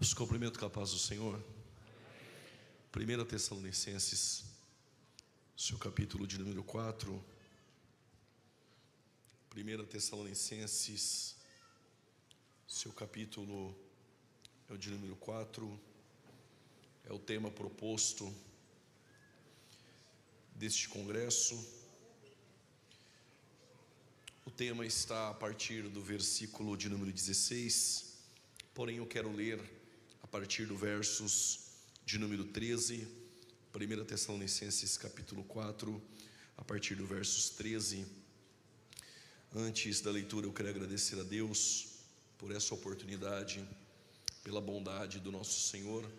Os cumprimento com a paz do Senhor. 1 Tessalonicenses, seu capítulo de número 4. 1 Tessalonicenses, seu capítulo é o de número 4. É o tema proposto deste congresso. O tema está a partir do versículo de número 16, porém eu quero ler a partir do versos de número 13, 1 Tessalonicenses capítulo 4, a partir do versos 13. Antes da leitura eu quero agradecer a Deus por essa oportunidade, pela bondade do nosso Senhor,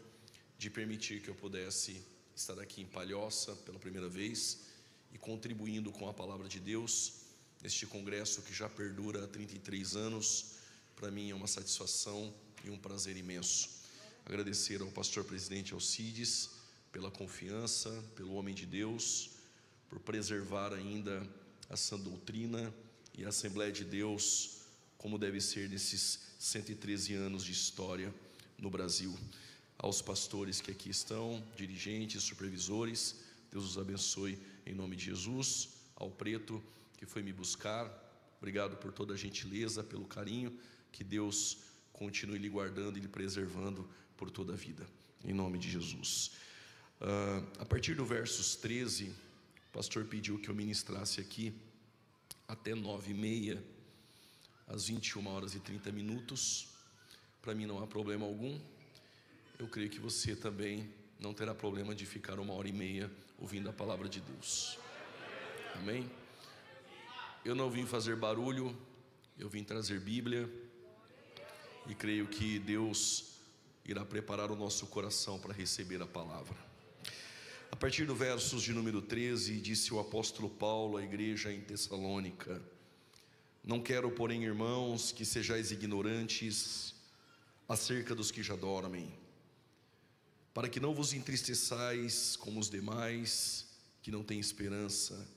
de permitir que eu pudesse estar aqui em Palhoça pela primeira vez e contribuindo com a palavra de Deus neste congresso que já perdura há 33 anos. Para mim é uma satisfação e um prazer imenso. Agradecer ao pastor presidente Alcides pela confiança, pelo homem de Deus, por preservar ainda a sã doutrina e a Assembleia de Deus como deve ser nesses 113 anos de história no Brasil. Aos pastores que aqui estão, dirigentes, supervisores, Deus os abençoe em nome de Jesus. Ao preto que foi me buscar, obrigado por toda a gentileza, pelo carinho. Que Deus continue lhe guardando e lhe preservando por toda a vida, em nome de Jesus. A partir do versos 13, o pastor pediu que eu ministrasse aqui até 9h30, às 21h30. Para mim não há problema algum. Eu creio que você também não terá problema de ficar 1h30 ouvindo a palavra de Deus. Amém? Eu não vim fazer barulho, eu vim trazer Bíblia, e creio que Deus irá preparar o nosso coração para receber a palavra. A partir do versos de número 13, disse o apóstolo Paulo à igreja em Tessalônica: não quero, porém, irmãos, que sejais ignorantes acerca dos que já dormem, para que não vos entristeçais como os demais que não têm esperança.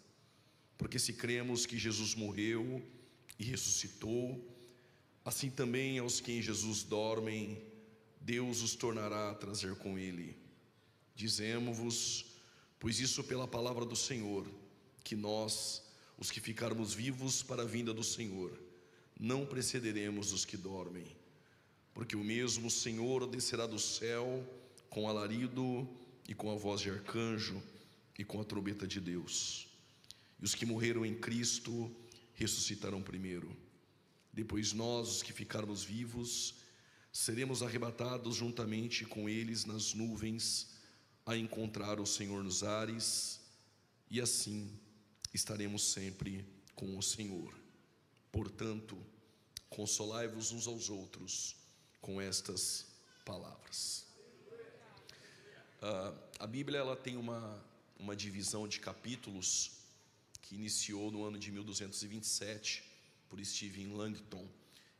Porque se cremos que Jesus morreu e ressuscitou, assim também aos que em Jesus dormem, Deus os tornará a trazer com ele. Dizemo-vos, pois isso pela palavra do Senhor, que nós, os que ficarmos vivos para a vinda do Senhor, não precederemos os que dormem. Porque o mesmo Senhor descerá do céu com alarido e com a voz de arcanjo e com a trombeta de Deus. E os que morreram em Cristo ressuscitarão primeiro. Depois nós, os que ficarmos vivos, seremos arrebatados juntamente com eles nas nuvens, a encontrar o Senhor nos ares, e assim estaremos sempre com o Senhor. Portanto, consolai-vos uns aos outros com estas palavras. A Bíblia ela tem uma divisão de capítulos que iniciou no ano de 1227 por Stephen Langton,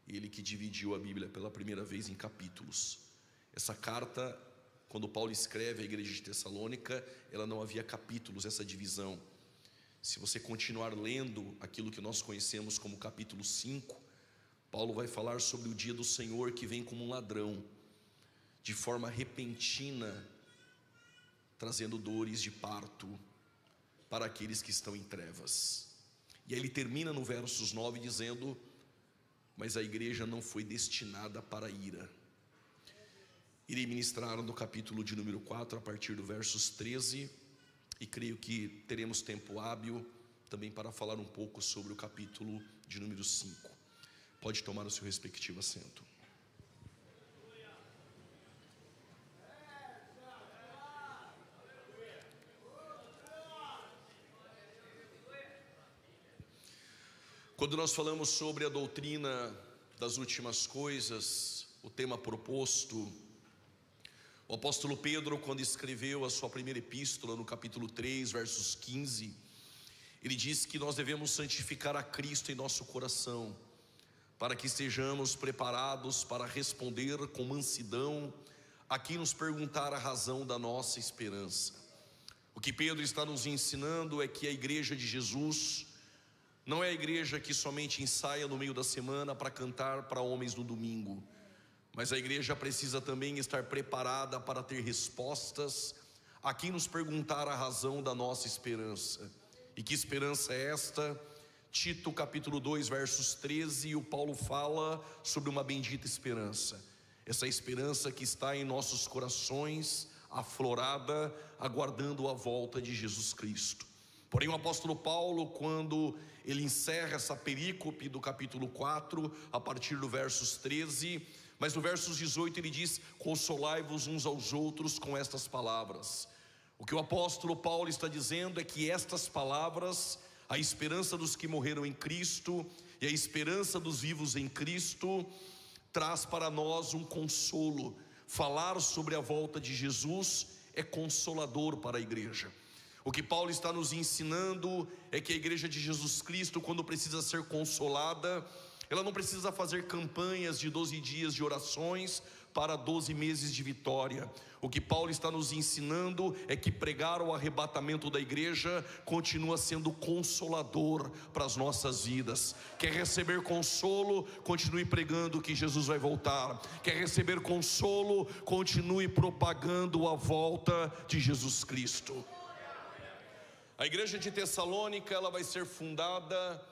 ele que dividiu a Bíblia pela primeira vez em capítulos. Essa carta, quando Paulo escreve à igreja de Tessalônica, ela não havia capítulos, essa divisão. Se você continuar lendo aquilo que nós conhecemos como capítulo 5, Paulo vai falar sobre o dia do Senhor que vem como um ladrão, de forma repentina, trazendo dores de parto para aqueles que estão em trevas. E aí ele termina no versos 9 dizendo: mas a igreja não foi destinada para a ira. Irei ministrar no capítulo de número 4 a partir do versos 13, e creio que teremos tempo hábil também para falar um pouco sobre o capítulo de número 5. Pode tomar o seu respectivo assento. Quando nós falamos sobre a doutrina das últimas coisas, o tema proposto, o apóstolo Pedro, quando escreveu a sua primeira epístola, no capítulo 3, versos 15, ele diz que nós devemos santificar a Cristo em nosso coração, para que estejamos preparados para responder com mansidão a quem nos perguntar a razão da nossa esperança. O que Pedro está nos ensinando é que a igreja de Jesus não é a igreja que somente ensaia no meio da semana para cantar para homens no domingo, mas a igreja precisa também estar preparada para ter respostas a quem nos perguntar a razão da nossa esperança. E que esperança é esta? Tito capítulo 2 versos 13, o Paulo fala sobre uma bendita esperança. Essa esperança que está em nossos corações, aflorada, aguardando a volta de Jesus Cristo. Porém o apóstolo Paulo, quando ele encerra essa perícope do capítulo 4, a partir do versos 13, mas no versos 18 ele diz: consolai-vos uns aos outros com estas palavras. O que o apóstolo Paulo está dizendo é que estas palavras, a esperança dos que morreram em Cristo e a esperança dos vivos em Cristo, traz para nós um consolo. Falar sobre a volta de Jesus é consolador para a igreja. O que Paulo está nos ensinando é que a igreja de Jesus Cristo, quando precisa ser consolada, ela não precisa fazer campanhas de 12 dias de orações para 12 meses de vitória. O que Paulo está nos ensinando é que pregar o arrebatamento da igreja continua sendo consolador para as nossas vidas. Quer receber consolo? Continue pregando que Jesus vai voltar. Quer receber consolo? Continue propagando a volta de Jesus Cristo. A igreja de Tessalônica, ela vai ser fundada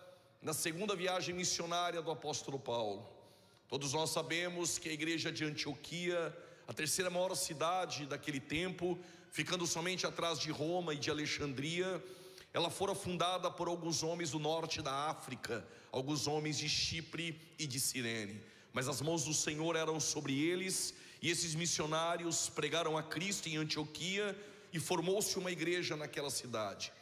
na segunda viagem missionária do apóstolo Paulo. Todos nós sabemos que a igreja de Antioquia, a terceira maior cidade daquele tempo, ficando somente atrás de Roma e de Alexandria, ela fora fundada por alguns homens do norte da África, alguns homens de Chipre e de Cirene. Mas as mãos do Senhor eram sobre eles, e esses missionários pregaram a Cristo em Antioquia, e formou-se uma igreja naquela cidade.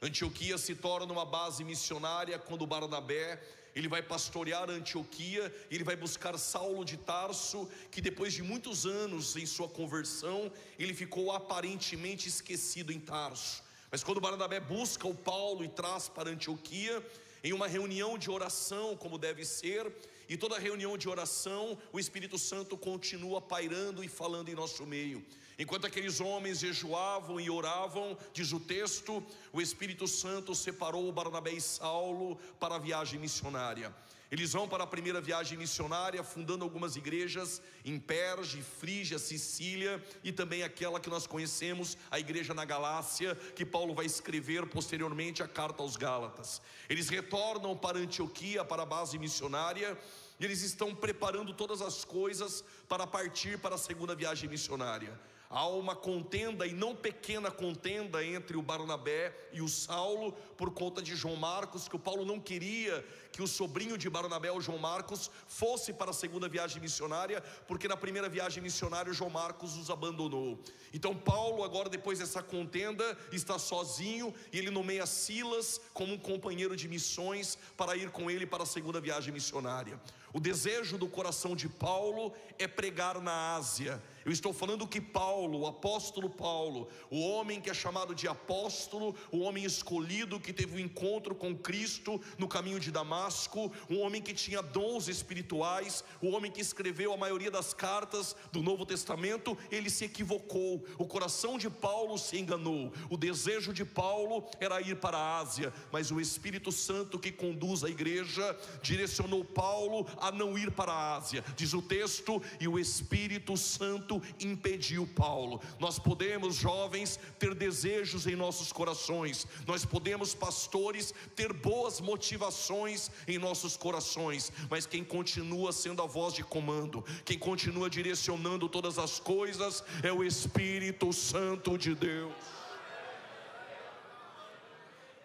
Antioquia se torna uma base missionária quando Barnabé, ele vai pastorear Antioquia, ele vai buscar Saulo de Tarso, que depois de muitos anos em sua conversão, ele ficou aparentemente esquecido em Tarso. Mas quando Barnabé busca o Paulo e traz para Antioquia, em uma reunião de oração, como deve ser, e toda reunião de oração, o Espírito Santo continua pairando e falando em nosso meio. Enquanto aqueles homens jejuavam e oravam, diz o texto, o Espírito Santo separou Barnabé e Saulo para a viagem missionária. Eles vão para a primeira viagem missionária, fundando algumas igrejas em Perge, Frígia, Sicília, e também aquela que nós conhecemos, a igreja na Galácia, que Paulo vai escrever posteriormente a carta aos Gálatas. Eles retornam para Antioquia, para a base missionária, e eles estão preparando todas as coisas para partir para a segunda viagem missionária. Há uma contenda, e não pequena contenda, entre o Barnabé e o Saulo, por conta de João Marcos, que o Paulo não queria que o sobrinho de Barnabé, o João Marcos, fosse para a segunda viagem missionária, porque na primeira viagem missionária o João Marcos os abandonou. Então Paulo, agora depois dessa contenda, está sozinho, e ele nomeia Silas como um companheiro de missões para ir com ele para a segunda viagem missionária. O desejo do coração de Paulo é pregar na Ásia. Eu estou falando que Paulo, o apóstolo Paulo, o homem que é chamado de apóstolo, o homem escolhido que teve um encontro com Cristo no caminho de Damasco, um homem que tinha dons espirituais, o homem que escreveu a maioria das cartas do Novo Testamento, ele se equivocou. O coração de Paulo se enganou. O desejo de Paulo era ir para a Ásia, mas o Espírito Santo que conduz a igreja direcionou Paulo a não ir para a Ásia. Diz o texto, e o Espírito Santo impediu Paulo. Nós podemos, jovens, ter desejos em nossos corações. Nós podemos, pastores, ter boas motivações em nossos corações, mas quem continua sendo a voz de comando, quem continua direcionando todas as coisas, é o Espírito Santo de Deus.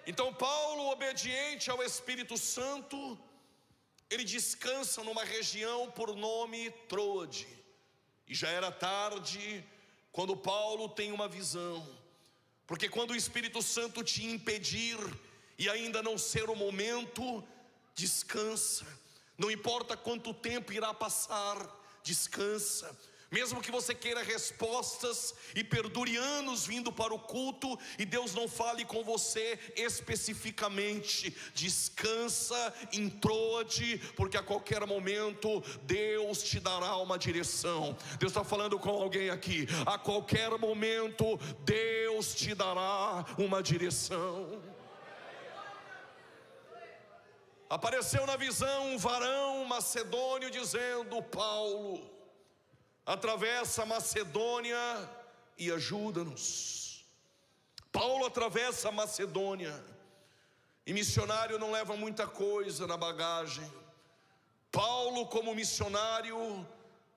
Então Paulo, obediente ao Espírito Santo, ele descansa numa região por nome Troade. E já era tarde quando Paulo tem uma visão, porque quando o Espírito Santo te impedir e ainda não ser o momento, descansa. Não importa quanto tempo irá passar, descansa. Mesmo que você queira respostas e perdure anos vindo para o culto e Deus não fale com você especificamente, descansa em Troade, porque a qualquer momento Deus te dará uma direção. Deus está falando com alguém aqui, a qualquer momento Deus te dará uma direção. Apareceu na visão um varão macedônio dizendo: Paulo, atravessa a Macedônia e ajuda-nos. Paulo atravessa a Macedônia, e missionário não leva muita coisa na bagagem. Paulo, como missionário,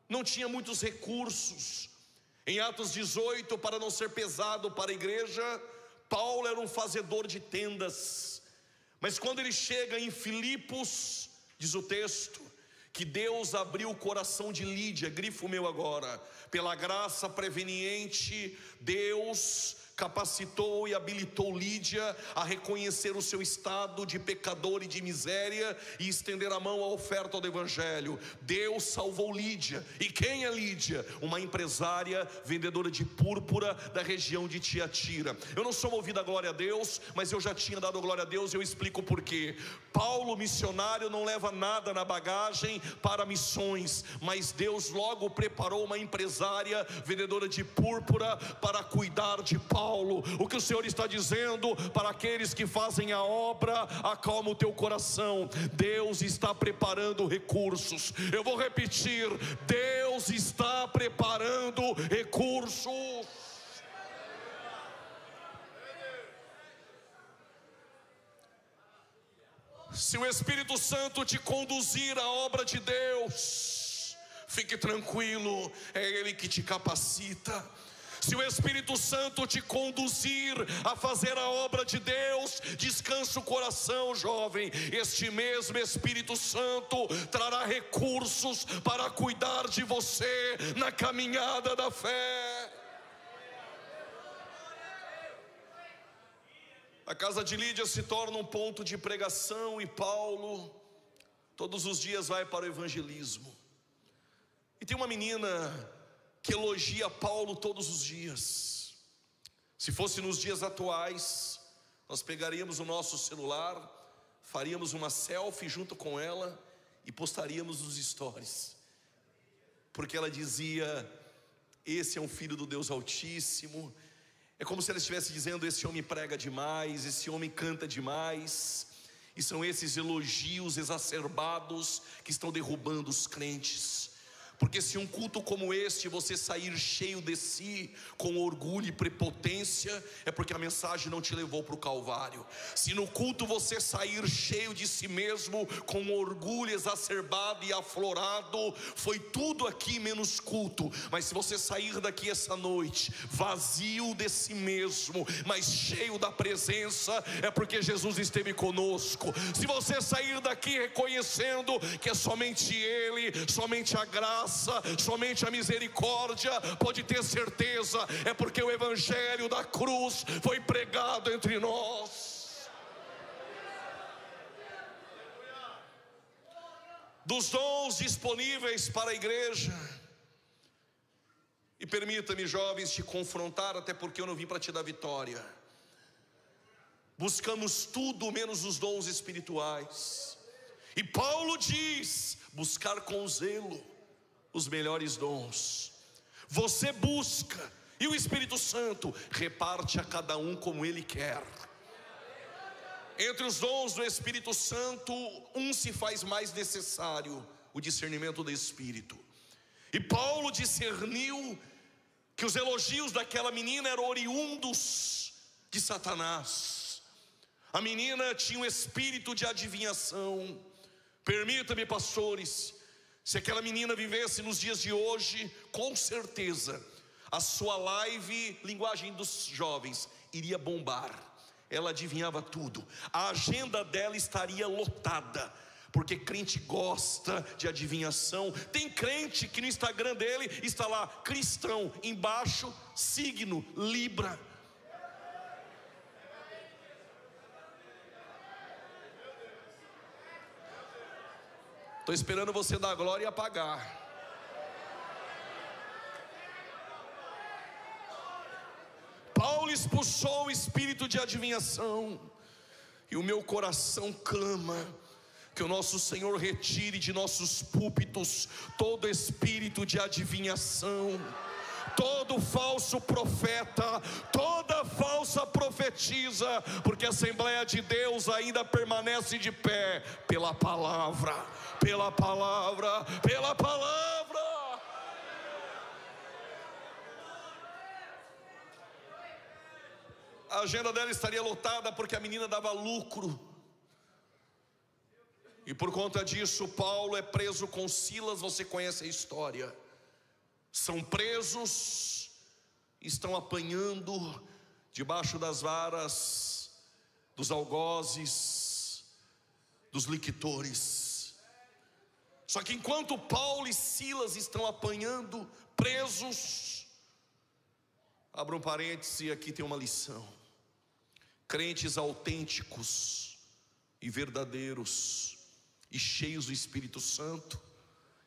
não tinha muitos recursos. Em Atos 18, para não ser pesado para a igreja, Paulo era um fazedor de tendas. Mas quando ele chega em Filipos, diz o texto, que Deus abriu o coração de Lídia, grifo meu agora, pela graça preveniente, Deus capacitou e habilitou Lídia a reconhecer o seu estado de pecador e de miséria e estender a mão à oferta do evangelho. Deus salvou Lídia. E quem é Lídia? Uma empresária vendedora de púrpura da região de Tiatira. Eu não sou movido a glória a Deus, mas eu já tinha dado glória a Deus, e eu explico por quê. Paulo, missionário, não leva nada na bagagem para missões, mas Deus logo preparou uma empresária vendedora de púrpura para cuidar de Paulo. O que o Senhor está dizendo para aqueles que fazem a obra: acalma o teu coração, Deus está preparando recursos. Eu vou repetir: Deus está preparando recursos. Se o Espírito Santo te conduzir à obra de Deus, fique tranquilo, é Ele que te capacita. Se o Espírito Santo te conduzir a fazer a obra de Deus, descansa o coração, jovem. Este mesmo Espírito Santo trará recursos para cuidar de você na caminhada da fé. A casa de Lídia se torna um ponto de pregação, e Paulo todos os dias vai para o evangelismo. E tem uma menina que elogia Paulo todos os dias. Se fosse nos dias atuais, nós pegaríamos o nosso celular, faríamos uma selfie junto com ela e postaríamos nos stories, porque ela dizia: esse é um filho do Deus Altíssimo. É como se ela estivesse dizendo: esse homem prega demais, esse homem canta demais. E são esses elogios exacerbados que estão derrubando os crentes. Porque se um culto como este você sair cheio de si, com orgulho e prepotência, é porque a mensagem não te levou para o Calvário. Se no culto você sair cheio de si mesmo, com orgulho exacerbado e aflorado, foi tudo aqui menos culto. Mas se você sair daqui essa noite vazio de si mesmo, mas cheio da presença, é porque Jesus esteve conosco. Se você sair daqui reconhecendo que é somente Ele, somente a graça, somente a misericórdia, pode ter certeza, é porque o evangelho da cruz foi pregado entre nós. Dos dons disponíveis para a igreja, e permita-me, jovens, te confrontar, até porque eu não vim para te dar vitória. Buscamos tudo menos os dons espirituais, e Paulo diz: buscar com zelo os melhores dons. Você busca, e o Espírito Santo reparte a cada um como Ele quer. Entre os dons do Espírito Santo, um se faz mais necessário: o discernimento do Espírito. E Paulo discerniu que os elogios daquela menina eram oriundos de Satanás. A menina tinha um espírito de adivinhação. Permita-me, pastores, se aquela menina vivesse nos dias de hoje, com certeza a sua live, linguagem dos jovens, iria bombar. Ela adivinhava tudo. A agenda dela estaria lotada, porque crente gosta de adivinhação. Tem crente que no Instagram dele está lá: cristão, embaixo, signo Libra. Estou esperando você dar glória e apagar. Paulo expulsou o espírito de adivinhação, e o meu coração clama que o nosso Senhor retire de nossos púlpitos todo espírito de adivinhação, todo falso profeta, toda falsa profetisa, porque a Assembleia de Deus ainda permanece de pé pela palavra, pela palavra, pela palavra. a agenda dela estaria lotada porque a menina dava lucro. E por conta disso, Paulo é preso com Silas. Você conhece a história. São presos, estão apanhando debaixo das varas dos algozes, dos liquidores. Só que enquanto Paulo e Silas estão apanhando, presos, abra um parêntese, aqui tem uma lição. Crentes autênticos e verdadeiros e cheios do Espírito Santo,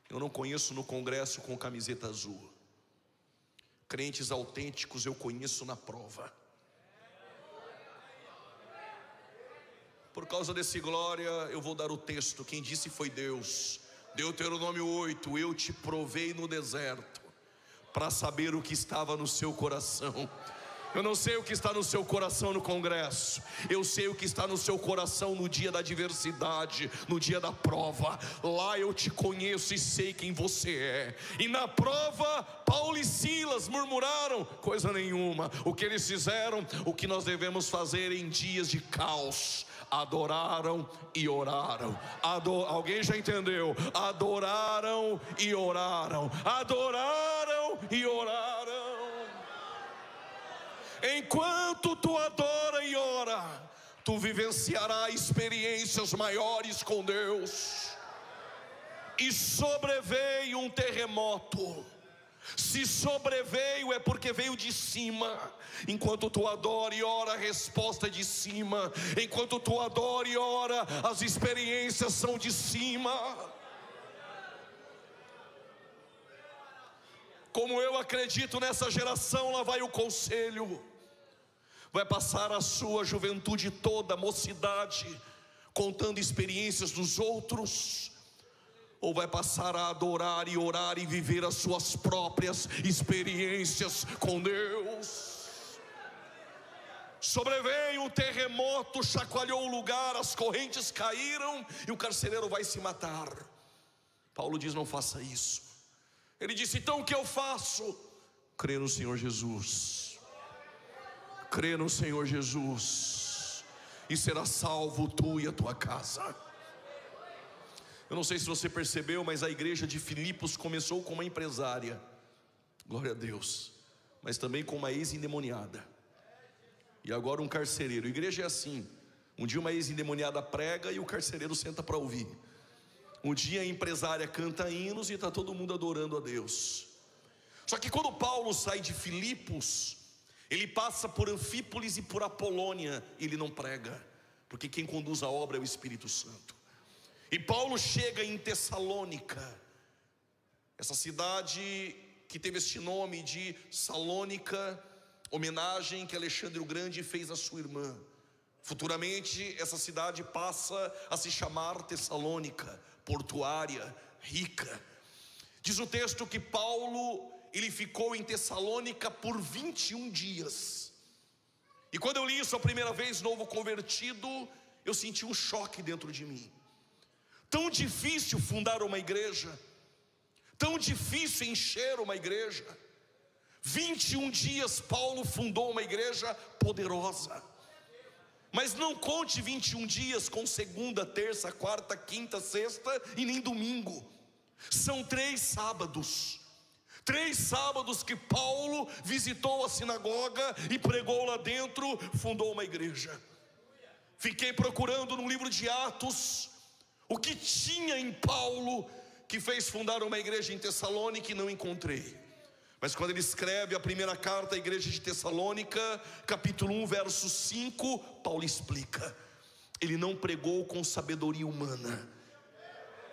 eu não conheço no congresso com camiseta azul. Crentes autênticos eu conheço na prova. Por causa desse glória, eu vou dar o texto. Quem disse foi Deus. Deuteronômio 8: eu te provei no deserto para saber o que estava no seu coração. Eu não sei o que está no seu coração no congresso. Eu sei o que está no seu coração no dia da adversidade, no dia da prova. Lá eu te conheço e sei quem você é. E na prova, Paulo e Silas murmuraram coisa nenhuma. O que eles fizeram, o que nós devemos fazer em dias de caos: adoraram e oraram. Alguém já entendeu? Adoraram e oraram. Adoraram e oraram. Enquanto tu adora e ora, tu vivenciarás experiências maiores com Deus. E sobreveio um terremoto. Se sobreveio é porque veio de cima. Enquanto tu adora e ora, a resposta é de cima. Enquanto tu adora e ora, as experiências são de cima. Como eu acredito nessa geração, lá vai o conselho. Vai passar a sua juventude toda, mocidade, contando experiências dos outros, ou vai passar a adorar e orar e viver as suas próprias experiências com Deus? Sobreveio um terremoto, chacoalhou o lugar, as correntes caíram e o carcereiro vai se matar. Paulo diz: não faça isso. Ele disse: então o que eu faço? Crê no Senhor Jesus. Crê no Senhor Jesus, e será salvo tu e a tua casa. Eu não sei se você percebeu, mas a igreja de Filipos começou com uma empresária, glória a Deus, mas também com uma ex-endemoniada, e agora um carcereiro. A igreja é assim: um dia uma ex-endemoniada prega e o carcereiro senta para ouvir. Um dia a empresária canta hinos e está todo mundo adorando a Deus. Só que quando Paulo sai de Filipos, ele passa por Anfípolis e por Apolônia, ele não prega, porque quem conduz a obra é o Espírito Santo. E Paulo chega em Tessalônica, essa cidade que teve este nome de Salônica, homenagem que Alexandre o Grande fez à sua irmã. Futuramente essa cidade passa a se chamar Tessalônica, portuária, rica. Diz o texto que Paulo, ele ficou em Tessalônica por 21 dias. E quando eu li isso a primeira vez, novo convertido, eu senti um choque dentro de mim. Tão difícil fundar uma igreja, tão difícil encher uma igreja. 21 dias Paulo fundou uma igreja poderosa. Mas não conte 21 dias com segunda, terça, quarta, quinta, sexta e nem domingo. São 3 sábados. 3 sábados que Paulo visitou a sinagoga e pregou lá dentro, fundou uma igreja. Fiquei procurando no livro de Atos o que tinha em Paulo que fez fundar uma igreja em Tessalônica, e não encontrei. Mas quando ele escreve a primeira carta à igreja de Tessalônica, capítulo 1, verso 5, Paulo explica: ele não pregou com sabedoria humana,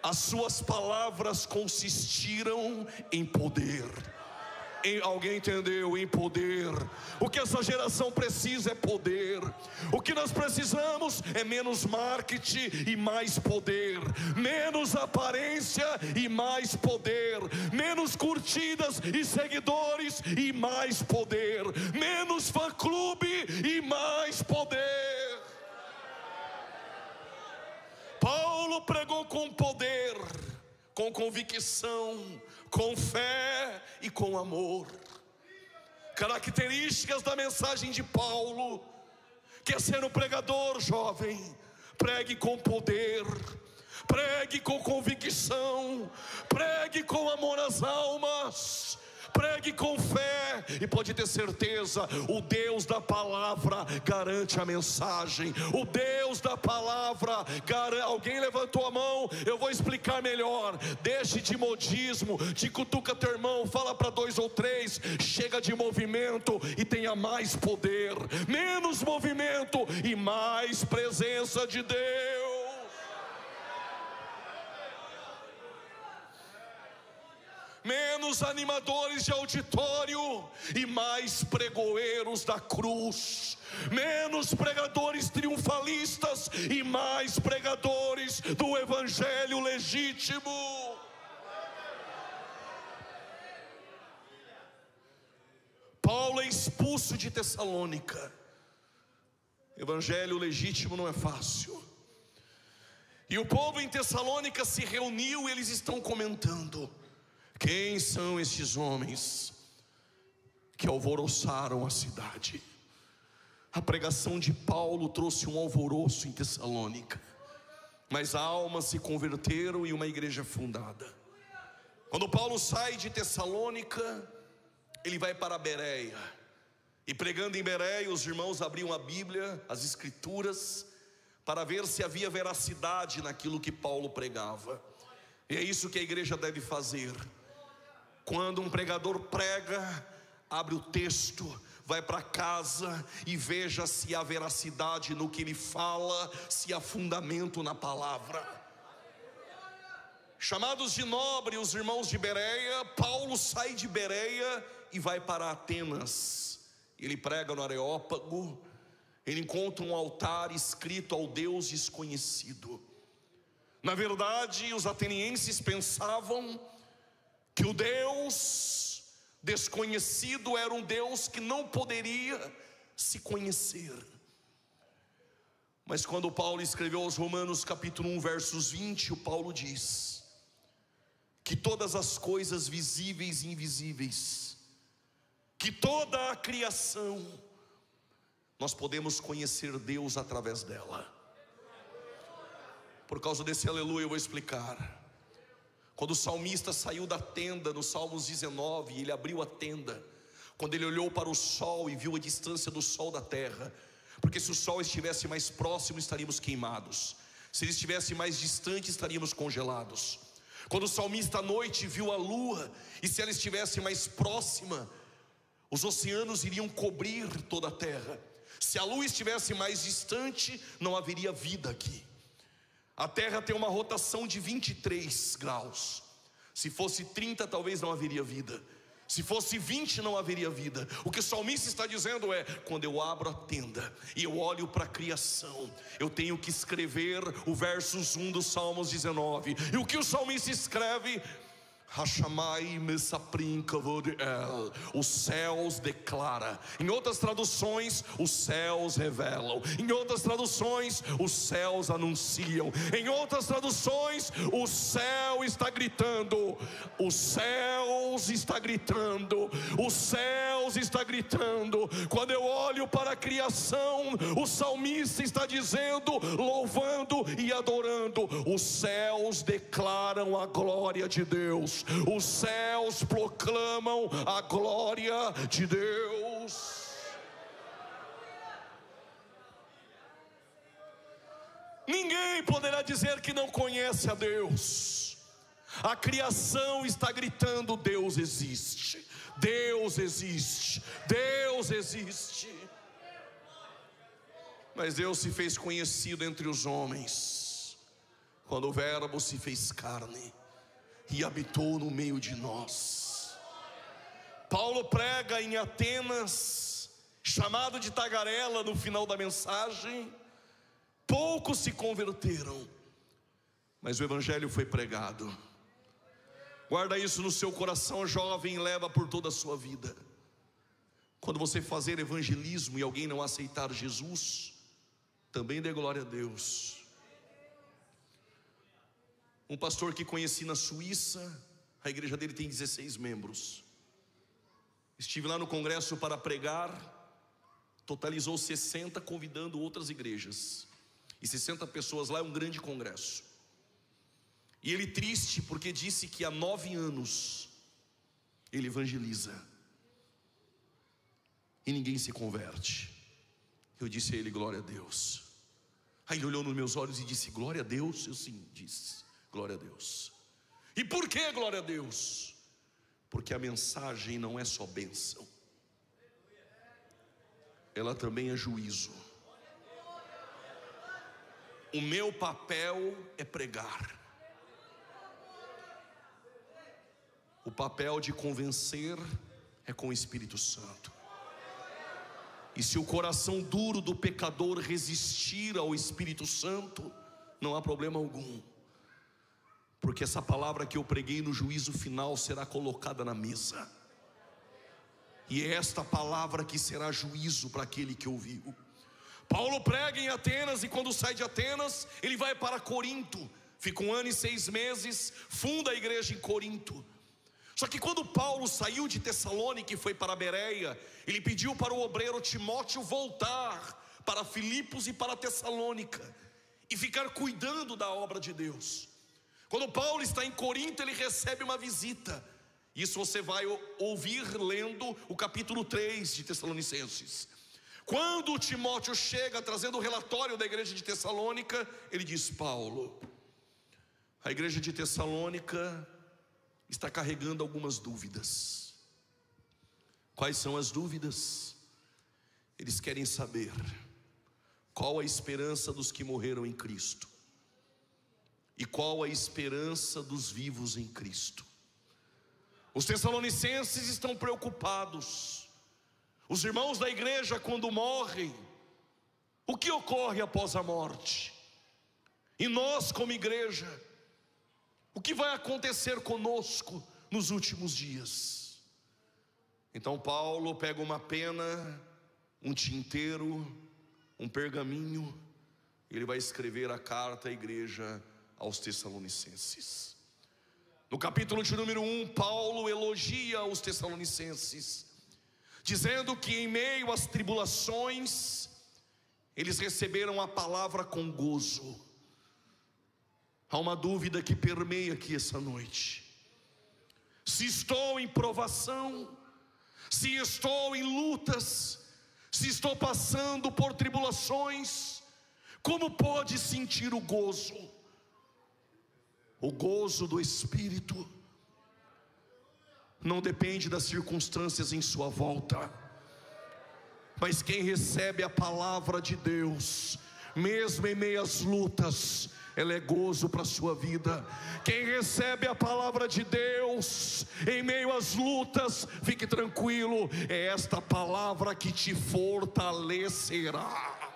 as suas palavras consistiram em poder. Alguém entendeu? Em poder. O que essa geração precisa é poder. O que nós precisamos é menos marketing e mais poder, menos aparência e mais poder, menos curtidas e seguidores e mais poder, menos fã-clube e mais poder. Paulo pregou com poder, com convicção, com fé e com amor. Características da mensagem de Paulo: Quer ser um pregador, jovem? Pregue com poder, pregue com convicção, pregue com amor às almas, pregue com fé, e pode ter certeza, o Deus da palavra garante a mensagem. O Deus da palavra garante. Alguém levantou a mão? Eu vou explicar melhor. Deixe de modismo, de cutuca teu irmão, fala para 2 ou 3, chega de movimento e tenha mais poder, menos movimento e mais presença de Deus. Menos animadores de auditório e mais pregoeiros da cruz. Menos pregadores triunfalistas e mais pregadores do evangelho legítimo. Paulo é expulso de Tessalônica. Evangelho legítimo não é fácil. E o povo em Tessalônica se reuniu e eles estão comentando: quem são estes homens que alvoroçaram a cidade? A pregação de Paulo trouxe um alvoroço em Tessalônica, mas almas se converteram e uma igreja fundada. Quando Paulo sai de Tessalônica, ele vai para Bereia, e pregando em Bereia, os irmãos abriam a Bíblia, as Escrituras, para ver se havia veracidade naquilo que Paulo pregava. E é isso que a igreja deve fazer. Quando um pregador prega, abre o texto, vai para casa e veja se há veracidade no que ele fala, se há fundamento na palavra. Chamados de nobre, os irmãos de Bereia, Paulo sai de Bereia e vai para Atenas. Ele prega no Areópago. Ele encontra um altar escrito ao Deus desconhecido. Na verdade, os atenienses pensavam que o Deus desconhecido era um Deus que não poderia se conhecer. Mas quando Paulo escreveu aos Romanos capítulo 1 versos 20, o Paulo diz que todas as coisas visíveis e invisíveis, que toda a criação, nós podemos conhecer Deus através dela. Por causa desse aleluia eu vou explicar. Quando o salmista saiu da tenda no Salmos 19, ele abriu a tenda, quando ele olhou para o sol e viu a distância do sol da terra, porque se o sol estivesse mais próximo estaríamos queimados, se ele estivesse mais distante estaríamos congelados. Quando o salmista à noite viu a lua, e se ela estivesse mais próxima, os oceanos iriam cobrir toda a terra. Se a lua estivesse mais distante, não haveria vida aqui. A terra tem uma rotação de 23 graus. Se fosse 30, talvez não haveria vida. Se fosse 20, não haveria vida. O que o salmista está dizendo é: quando eu abro a tenda e eu olho para a criação, eu tenho que escrever o versos 1 do Salmos 19. E o que o salmista escreve? Os céus declara. Em outras traduções, os céus revelam. Em outras traduções, os céus anunciam. Em outras traduções, o céu está gritando. Os céus está gritando. Os céus está gritando. Quando eu olho para a criação, o salmista está dizendo, louvando e adorando: os céus declaram a glória de Deus. Os céus proclamam a glória de Deus. Ninguém poderá dizer que não conhece a Deus. A criação está gritando: Deus existe, Deus existe, Deus existe. Mas Deus se fez conhecido entre os homens quando o Verbo se fez carne e habitou no meio de nós. Paulo prega em Atenas, chamado de tagarela no final da mensagem. Poucos se converteram, mas o evangelho foi pregado. Guarda isso no seu coração, jovem, e leva por toda a sua vida. Quando você fazer evangelismo e alguém não aceitar Jesus, também dê glória a Deus. Um pastor que conheci na Suíça, a igreja dele tem 16 membros. Estive lá no congresso para pregar. totalizou 60, convidando outras igrejas. E 60 pessoas lá é um grande congresso. E ele triste porque disse que há 9 anos ele evangeliza e ninguém se converte. Eu disse a ele: glória a Deus. Aí ele olhou nos meus olhos e disse: glória a Deus. Eu sim disse: glória a Deus. E por que glória a Deus? Porque a mensagem não é só bênção, ela também é juízo. O meu papel é pregar. O papel de convencer é com o Espírito Santo. E se o coração duro do pecador resistir ao Espírito Santo, não há problema algum, porque essa palavra que eu preguei no juízo final será colocada na mesa. E é esta palavra que será juízo para aquele que ouviu. Paulo prega em Atenas, e quando sai de Atenas, ele vai para Corinto. Fica 1 ano e 6 meses, funda a igreja em Corinto. Só que quando Paulo saiu de Tessalônica e foi para Bereia, ele pediu para o obreiro Timóteo voltar para Filipos e para Tessalônica e ficar cuidando da obra de Deus. Quando Paulo está em Corinto, ele recebe uma visita. Isso você vai ouvir lendo o capítulo 3 de Tessalonicenses. Quando Timóteo chega trazendo o relatório da igreja de Tessalônica, ele diz: Paulo, a igreja de Tessalônica está carregando algumas dúvidas. Quais são as dúvidas? Eles querem saber qual a esperança dos que morreram em Cristo e qual a esperança dos vivos em Cristo. Os tessalonicenses estão preocupados. Os irmãos da igreja, quando morrem, o que ocorre após a morte? E nós, como igreja, o que vai acontecer conosco nos últimos dias? Então Paulo pega uma pena, um tinteiro, um pergaminho, e ele vai escrever a carta à igreja aos Tessalonicenses. No capítulo de número 1, Paulo elogia os Tessalonicenses, dizendo que em meio às tribulações, eles receberam a palavra com gozo. Há uma dúvida que permeia aqui essa noite: se estou em provação, se estou em lutas, se estou passando por tribulações, como pode sentir o gozo? O gozo do Espírito não depende das circunstâncias em sua volta, mas quem recebe a palavra de Deus, mesmo em meio às lutas, ela é gozo para a sua vida. Quem recebe a palavra de Deus em meio às lutas, fique tranquilo, é esta palavra que te fortalecerá.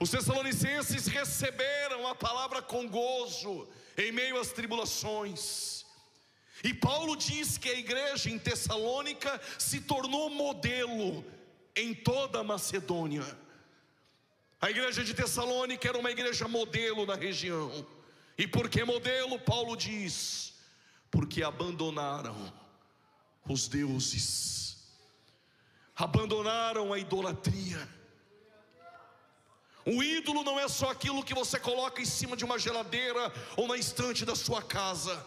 Os tessalonicenses receberam a palavra com gozo em meio às tribulações. E Paulo diz que a igreja em Tessalônica se tornou modelo em toda a Macedônia. A igreja de Tessalônica era uma igreja modelo na região. E por que modelo? Paulo diz: porque abandonaram os deuses, abandonaram a idolatria. O ídolo não é só aquilo que você coloca em cima de uma geladeira ou na estante da sua casa.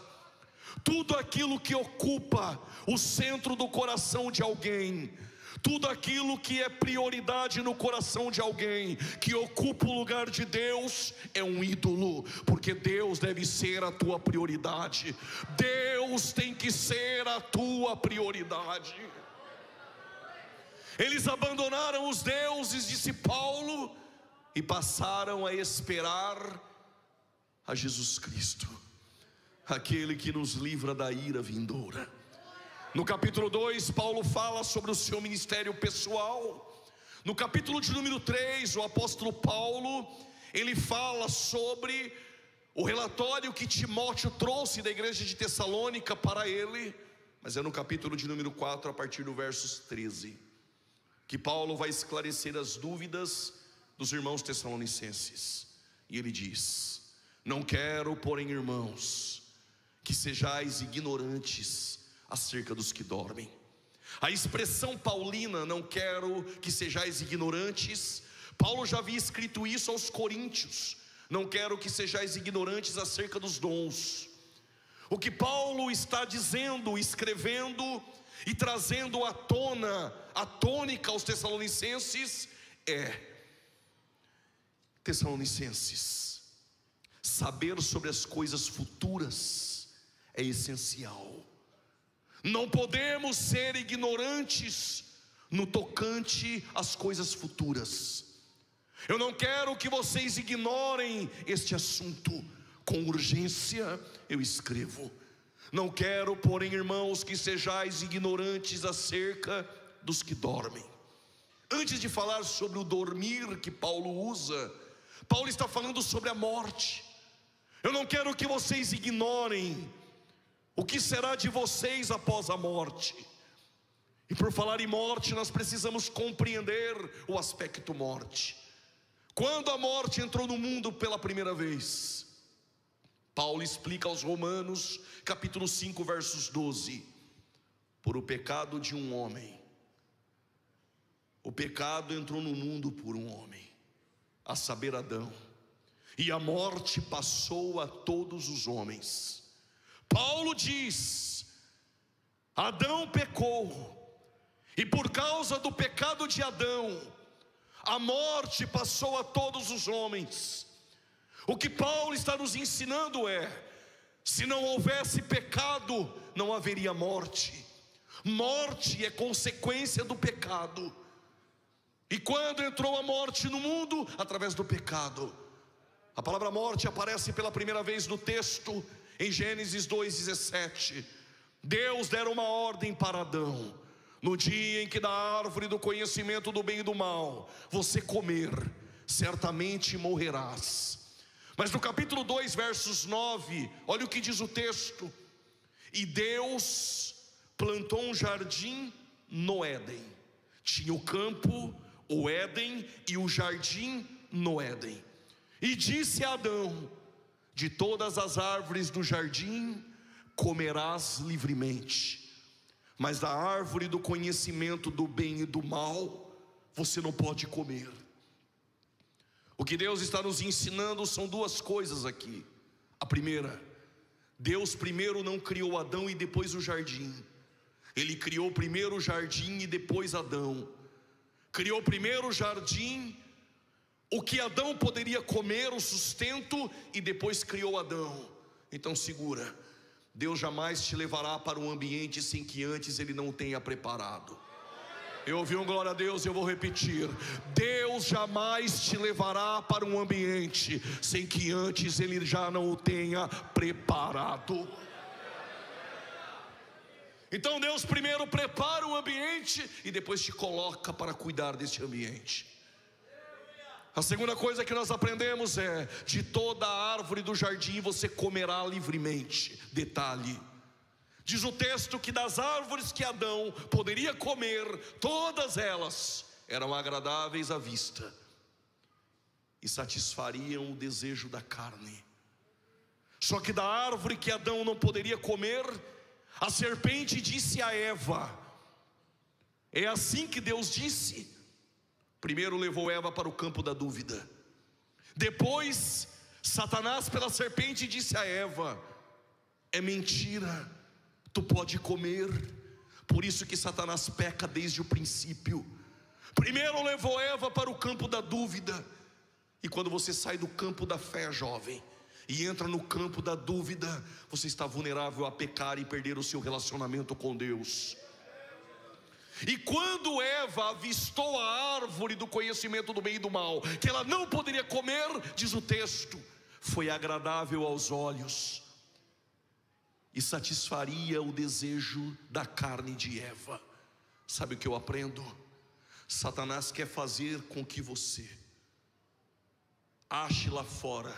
Tudo aquilo que ocupa o centro do coração de alguém, tudo aquilo que é prioridade no coração de alguém, que ocupa o lugar de Deus, é um ídolo. Porque Deus deve ser a tua prioridade. Deus tem que ser a tua prioridade. Eles abandonaram os deuses, disse Paulo, e passaram a esperar a Jesus Cristo, aquele que nos livra da ira vindoura. No capítulo 2, Paulo fala sobre o seu ministério pessoal. No capítulo de número 3, o apóstolo Paulo, ele fala sobre o relatório que Timóteo trouxe da igreja de Tessalônica para ele. Mas é no capítulo de número 4, a partir do versos 13, que Paulo vai esclarecer as dúvidas dos irmãos tessalonicenses. E ele diz: não quero, porém, irmãos, que sejais ignorantes acerca dos que dormem, A expressão paulina, não quero que sejais ignorantes, Paulo já havia escrito isso aos coríntios, não quero que sejais ignorantes acerca dos dons. O que Paulo está dizendo, escrevendo e trazendo à tona, a tônica aos Tessalonicenses é: Tessalonicenses, saber sobre as coisas futuras é essencial. Não podemos ser ignorantes no tocante às coisas futuras. Eu não quero que vocês ignorem este assunto. Com urgência eu escrevo. Não quero, porém, irmãos, que sejais ignorantes acerca dos que dormem. Antes de falar sobre o dormir que Paulo usa, Paulo está falando sobre a morte. Eu não quero que vocês ignorem o que será de vocês após a morte. E por falar em morte, nós precisamos compreender o aspecto morte. Quando a morte entrou no mundo pela primeira vez, Paulo explica aos Romanos, capítulo 5, versos 12: por o pecado de um homem, o pecado entrou no mundo por um homem, a saber, Adão, e a morte passou a todos os homens. Paulo diz: Adão pecou, e por causa do pecado de Adão, a morte passou a todos os homens. O que Paulo está nos ensinando é: se não houvesse pecado, não haveria morte. Morte é consequência do pecado. E quando entrou a morte no mundo? Através do pecado. A palavra morte aparece pela primeira vez no texto em Gênesis 2,17. Deus dera uma ordem para Adão: no dia em que da árvore do conhecimento do bem e do mal você comer, certamente morrerás. Mas no capítulo 2, versos 9, olha o que diz o texto: e Deus plantou um jardim no Éden. Tinha o campo, o Éden e o jardim no Éden. E disse a Adão: de todas as árvores do jardim comerás livremente, mas da árvore do conhecimento do bem e do mal você não pode comer. O que Deus está nos ensinando são duas coisas aqui. A primeira: Deus primeiro não criou Adão e depois o jardim. Ele criou primeiro o jardim e depois Adão. Criou primeiro o jardim, o que Adão poderia comer, o sustento, e depois criou Adão. Então segura: Deus jamais te levará para um ambiente sem que antes Ele não o tenha preparado. Eu ouvi um glória a Deus, eu vou repetir: Deus jamais te levará para um ambiente sem que antes Ele já não o tenha preparado. Então Deus primeiro prepara o ambiente e depois te coloca para cuidar deste ambiente. A segunda coisa que nós aprendemos é: de toda a árvore do jardim você comerá livremente. Detalhe: diz o texto que das árvores que Adão poderia comer, todas elas eram agradáveis à vista e satisfariam o desejo da carne. Só que da árvore que Adão não poderia comer, a serpente disse a Eva: é assim que Deus disse. Primeiro levou Eva para o campo da dúvida. Depois Satanás pela serpente disse a Eva: é mentira, tu pode comer. Por isso que Satanás peca desde o princípio. Primeiro levou Eva para o campo da dúvida. E quando você sai do campo da fé, jovem, e entra no campo da dúvida, você está vulnerável a pecar e perder o seu relacionamento com Deus. E quando Eva avistou a árvore do conhecimento do bem e do mal, que ela não poderia comer, diz o texto, foi agradável aos olhos e satisfaria o desejo da carne de Eva. Sabe o que eu aprendo? Satanás quer fazer com que você ache lá fora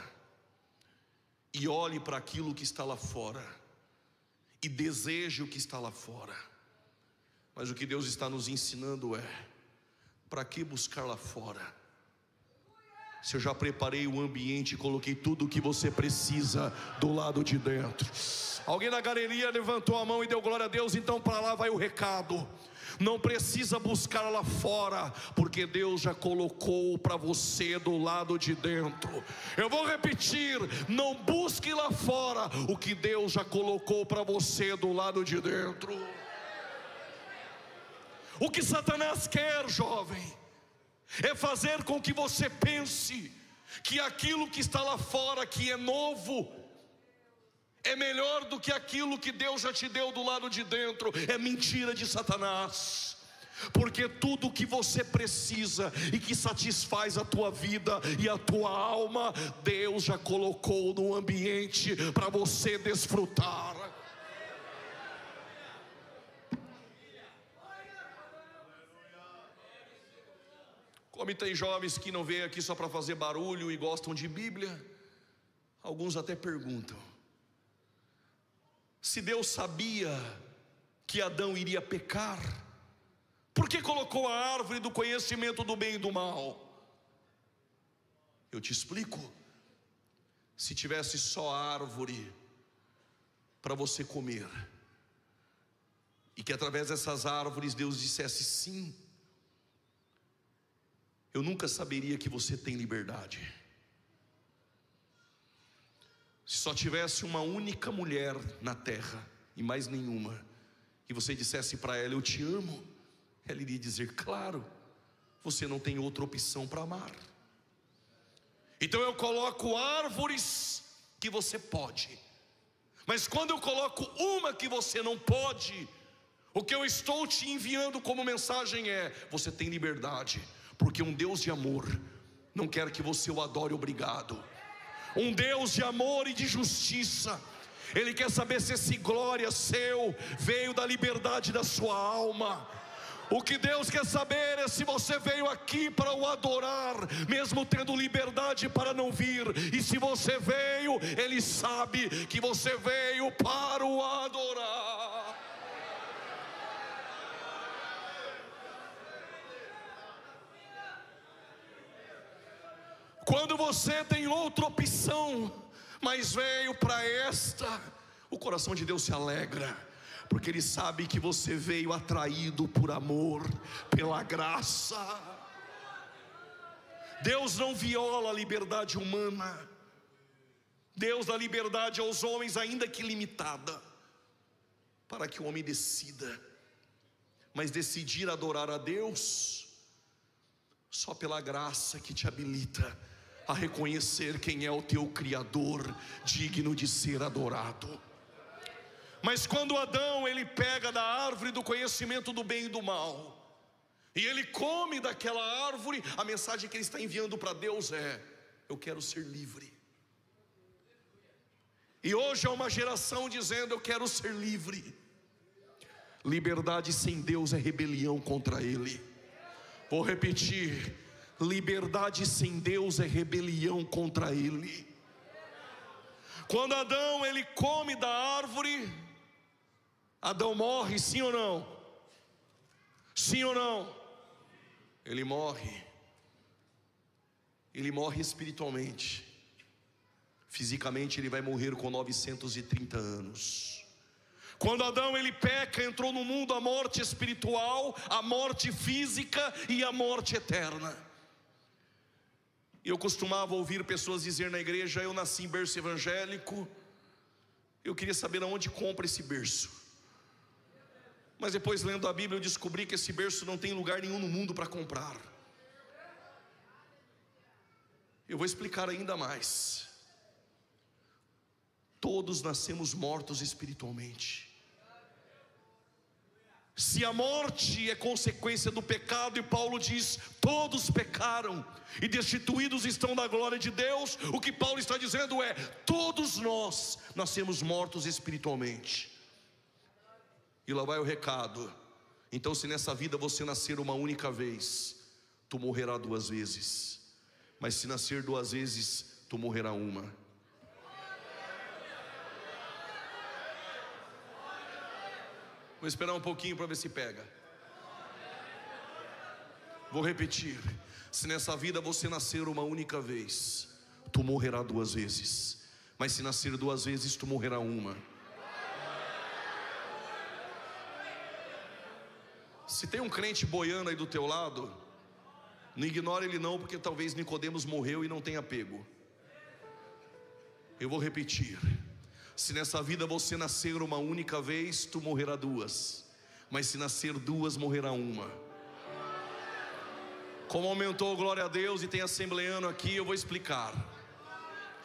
e olhe para aquilo que está lá fora e deseje o que está lá fora. Mas o que Deus está nos ensinando é: para que buscar lá fora, se eu já preparei o ambiente e coloquei tudo o que você precisa do lado de dentro? Alguém na galeria levantou a mão e deu glória a Deus, então para lá vai o recado. Não precisa buscar lá fora, porque Deus já colocou para você do lado de dentro. Eu vou repetir: não busque lá fora o que Deus já colocou para você do lado de dentro. O que Satanás quer, jovem, é fazer com que você pense que aquilo que está lá fora, que é novo, é melhor do que aquilo que Deus já te deu do lado de dentro. É mentira de Satanás. Porque tudo que você precisa e que satisfaz a tua vida e a tua alma, Deus já colocou no ambiente para você desfrutar. Como tem jovens que não vêm aqui só para fazer barulho e gostam de Bíblia, alguns até perguntam: se Deus sabia que Adão iria pecar, por que colocou a árvore do conhecimento do bem e do mal? Eu te explico. Se tivesse só árvore para você comer, e que através dessas árvores Deus dissesse sim, eu nunca saberia que você tem liberdade. Se só tivesse uma única mulher na terra e mais nenhuma, e você dissesse para ela: eu te amo, ela iria dizer: claro, você não tem outra opção para amar. Então eu coloco árvores que você pode, mas quando eu coloco uma que você não pode, o que eu estou te enviando como mensagem é: você tem liberdade. Porque um Deus de amor não quer que você o adore obrigado. Um Deus de amor e de justiça, Ele quer saber se esse glória seu veio da liberdade da sua alma. O que Deus quer saber é se você veio aqui para o adorar, mesmo tendo liberdade para não vir. E se você veio, Ele sabe que você veio para o adorar. Quando você tem outra opção, mas veio para esta, o coração de Deus se alegra, porque Ele sabe que você veio atraído por amor, pela graça. Deus não viola a liberdade humana. Deus dá liberdade aos homens, ainda que limitada, para que o homem decida. Mas decidir adorar a Deus só pela graça que te habilita a reconhecer quem é o teu Criador, digno de ser adorado. Mas quando Adão, ele pega da árvore do conhecimento do bem e do mal, e ele come daquela árvore, a mensagem que ele está enviando para Deus é: eu quero ser livre. E hoje é uma geração dizendo: eu quero ser livre. Liberdade sem Deus é rebelião contra Ele. Vou repetir: liberdade sem Deus é rebelião contra Ele. Quando Adão ele come da árvore, Adão morre, sim ou não? Sim ou não? Ele morre. Ele morre espiritualmente. Fisicamente ele vai morrer com 930 anos. Quando Adão ele peca, entrou no mundo a morte espiritual, a morte física e a morte eterna. Eu costumava ouvir pessoas dizer na igreja: eu nasci em berço evangélico. Eu queria saber aonde compra esse berço. Mas depois, lendo a Bíblia, eu descobri que esse berço não tem lugar nenhum no mundo para comprar. Eu vou explicar ainda mais. Todos nascemos mortos espiritualmente. Se a morte é consequência do pecado, e Paulo diz: todos pecaram e destituídos estão da glória de Deus, o que Paulo está dizendo é: todos nós nascemos mortos espiritualmente. E lá vai o recado. Então, se nessa vida você nascer uma única vez, tu morrerá 2 vezes. Mas se nascer 2 vezes, tu morrerá uma. Vou esperar um pouquinho para ver se pega. Vou repetir: se nessa vida você nascer uma única vez, tu morrerá 2 vezes. Mas se nascer 2 vezes, tu morrerá uma. Se tem um crente boiando aí do teu lado, não ignore ele não, porque talvez Nicodemos morreu e não tenha pego. Eu vou repetir: se nessa vida você nascer uma única vez, tu morrerá duas, mas se nascer duas, morrerá uma. Como aumentou, glória a Deus, e tem assembleano aqui, eu vou explicar.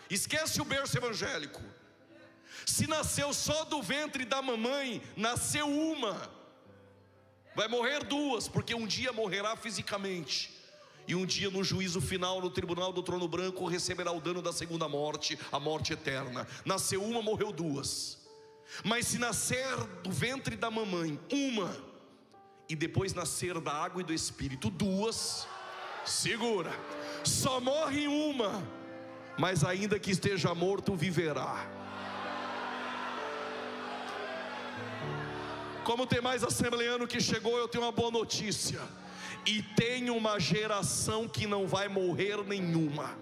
Esquece o berço evangélico. Se nasceu só do ventre da mamãe, nasceu uma, vai morrer duas, porque um dia morrerá fisicamente, e um dia no juízo final, no tribunal do trono branco, receberá o dano da segunda morte, a morte eterna. Nasceu uma, morreu duas. Mas se nascer do ventre da mamãe uma, e depois nascer da água e do Espírito duas, segura, só morre uma, mas ainda que esteja morto, viverá. Como tem mais assembleano que chegou, eu tenho uma boa notícia: e tem uma geração que não vai morrer nenhuma.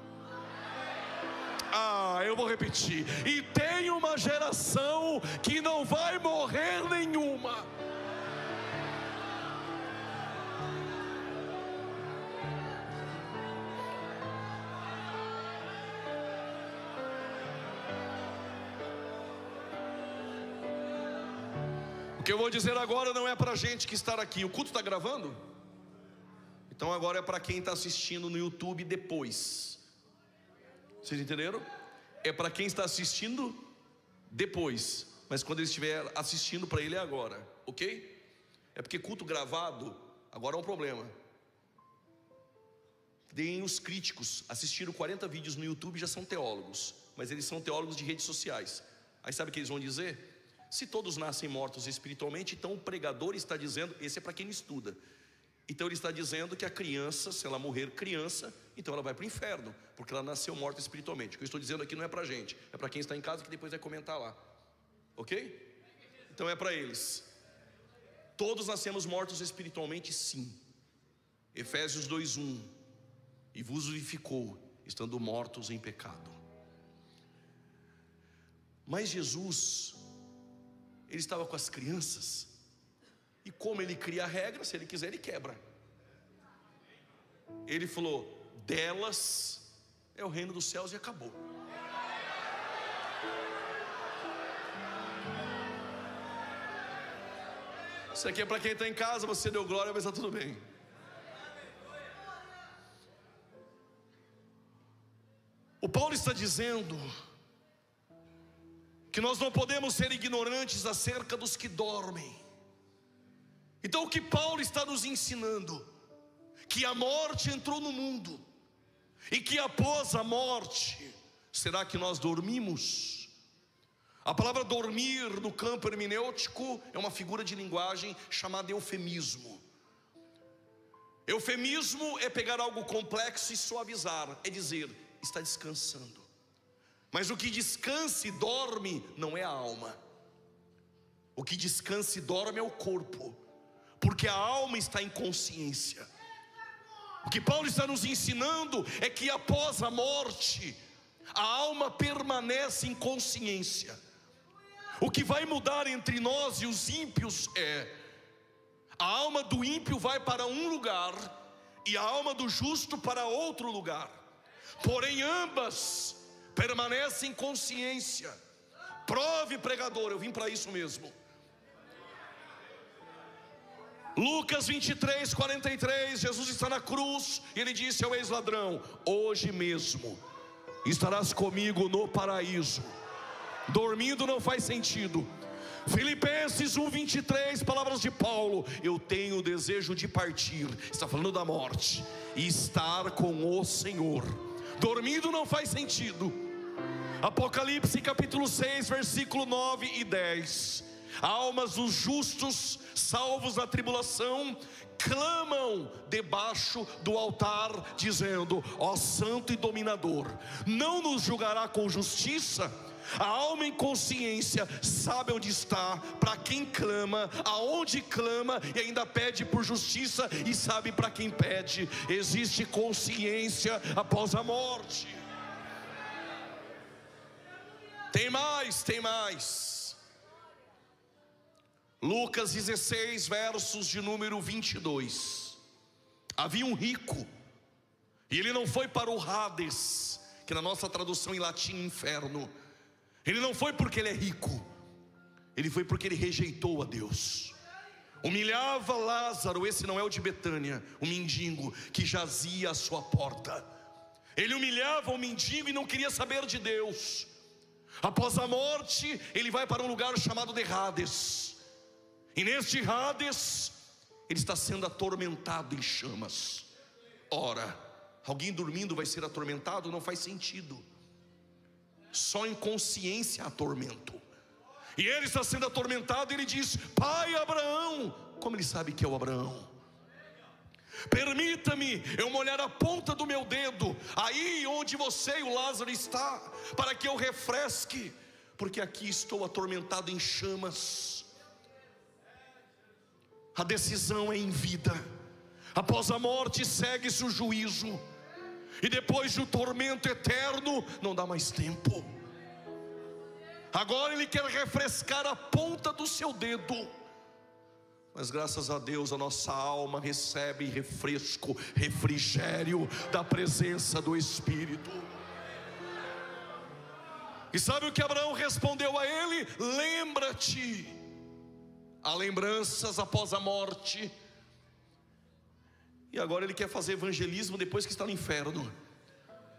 Eu vou repetir: e tem uma geração que não vai morrer nenhuma. O que eu vou dizer agora não é para gente que está aqui. O culto está gravando? Então agora é para quem está assistindo no YouTube depois. Vocês entenderam? É para quem está assistindo depois, mas quando ele estiver assistindo, para ele é agora, ok? É porque culto gravado agora é um problema. Deem os críticos, assistiram 40 vídeos no YouTube e já são teólogos, mas eles são teólogos de redes sociais. Aí sabe o que eles vão dizer? Se todos nascem mortos espiritualmente, então o pregador está dizendo, esse é para quem não estuda, então ele está dizendo que a criança, se ela morrer criança, então ela vai para o inferno, porque ela nasceu morta espiritualmente. O que eu estou dizendo aqui não é para a gente, é para quem está em casa, que depois vai comentar lá, ok? Então é para eles. Todos nascemos mortos espiritualmente, sim. Efésios 2:1: e vos vivificou, estando mortos em pecado. Mas Jesus, ele estava com as crianças, e como ele cria a regra, se ele quiser ele quebra. Ele falou: delas é o reino dos céus, e acabou. Isso aqui é para quem está em casa, você deu glória, mas está tudo bem. O Paulo está dizendo que nós não podemos ser ignorantes acerca dos que dormem. Então o que Paulo está nos ensinando? Que a morte entrou no mundo, e que após a morte, será que nós dormimos? A palavra dormir no campo hermenêutico é uma figura de linguagem chamada eufemismo. Eufemismo é pegar algo complexo e suavizar, é dizer, está descansando. Mas o que descansa e dorme não é a alma. O que descansa e dorme é o corpo, porque a alma está em consciência. O que Paulo está nos ensinando é que após a morte, a alma permanece em consciência. O que vai mudar entre nós e os ímpios é: a alma do ímpio vai para um lugar, e a alma do justo para outro lugar. Porém ambas permanecem em consciência. Prove, pregador, eu vim para isso mesmo. Lucas 23:43, Jesus está na cruz, e ele disse ao ex-ladrão: hoje mesmo estarás comigo no paraíso. Dormindo não faz sentido. Filipenses 1:23, palavras de Paulo: eu tenho o desejo de partir, está falando da morte, e estar com o Senhor. Dormindo não faz sentido. Apocalipse capítulo 6, versículo 9 e 10: almas dos justos, salvos da tribulação, clamam debaixo do altar, dizendo: ó santo e dominador, não nos julgará com justiça? A alma em consciência sabe onde está, para quem clama, aonde clama, e ainda pede por justiça, e sabe para quem pede. Existe consciência após a morte. Tem mais, tem mais. Lucas 16, versos de número 22. Havia um rico, e ele não foi para o Hades, que na nossa tradução em latim inferno. Ele não foi porque ele é rico, ele foi porque ele rejeitou a Deus. Humilhava Lázaro, esse não é o de Betânia, o mendigo que jazia à sua porta. Ele humilhava o mendigo e não queria saber de Deus. Após a morte, ele vai para um lugar chamado de Hades. E neste Hades, ele está sendo atormentado em chamas. Ora, alguém dormindo vai ser atormentado? Não faz sentido. Só em consciência há tormento. E ele está sendo atormentado e ele diz: Pai Abraão. Como ele sabe que é o Abraão? Permita-me eu molhar a ponta do meu dedo aí onde você e o Lázaro está, para que eu refresque, porque aqui estou atormentado em chamas. A decisão é em vida. Após a morte segue-se o juízo, e depois do tormento eterno não dá mais tempo. Agora ele quer refrescar a ponta do seu dedo, mas graças a Deus a nossa alma recebe refresco, refrigério da presença do Espírito. E sabe o que Abraão respondeu a ele? Lembra-te. Há lembranças após a morte. E agora ele quer fazer evangelismo depois que está no inferno.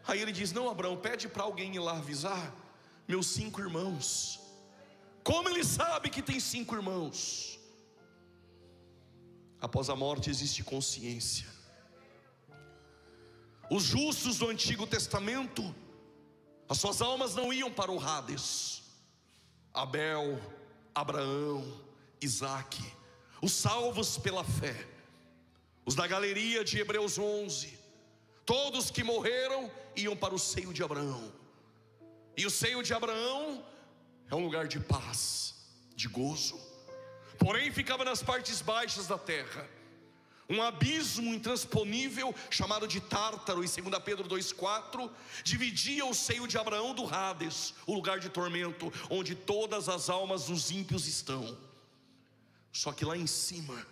Aí ele diz: não, Abraão, pede para alguém ir lá avisar meus 5 irmãos. Como ele sabe que tem 5 irmãos? Após a morte existe consciência. Os justos do Antigo Testamento, as suas almas não iam para o Hades. Abel, Abraão, Isaque, os salvos pela fé, os da galeria de Hebreus 11, todos que morreram iam para o seio de Abraão. E o seio de Abraão é um lugar de paz, de gozo. Porém ficava nas partes baixas da terra um abismo intransponível chamado de Tártaro. E 2 Pedro 2,4 dividia o seio de Abraão do Hades, o lugar de tormento, onde todas as almas dos ímpios estão. Só que lá em cima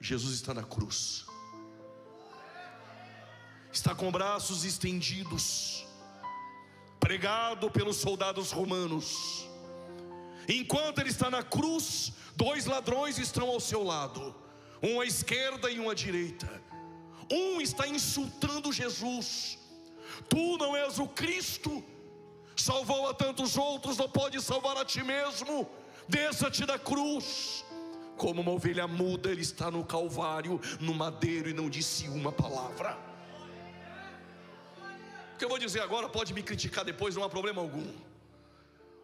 Jesus está na cruz, está com braços estendidos, pregado pelos soldados romanos. Enquanto ele está na cruz, 2 ladrões estão ao seu lado, um à esquerda e um à direita. Um está insultando Jesus: tu não és o Cristo, salvou a tantos outros, não pode salvar a ti mesmo, desça-te da cruz. Como uma ovelha muda, ele está no Calvário, no madeiro, e não disse uma palavra. O que eu vou dizer agora pode me criticar depois, não há problema algum.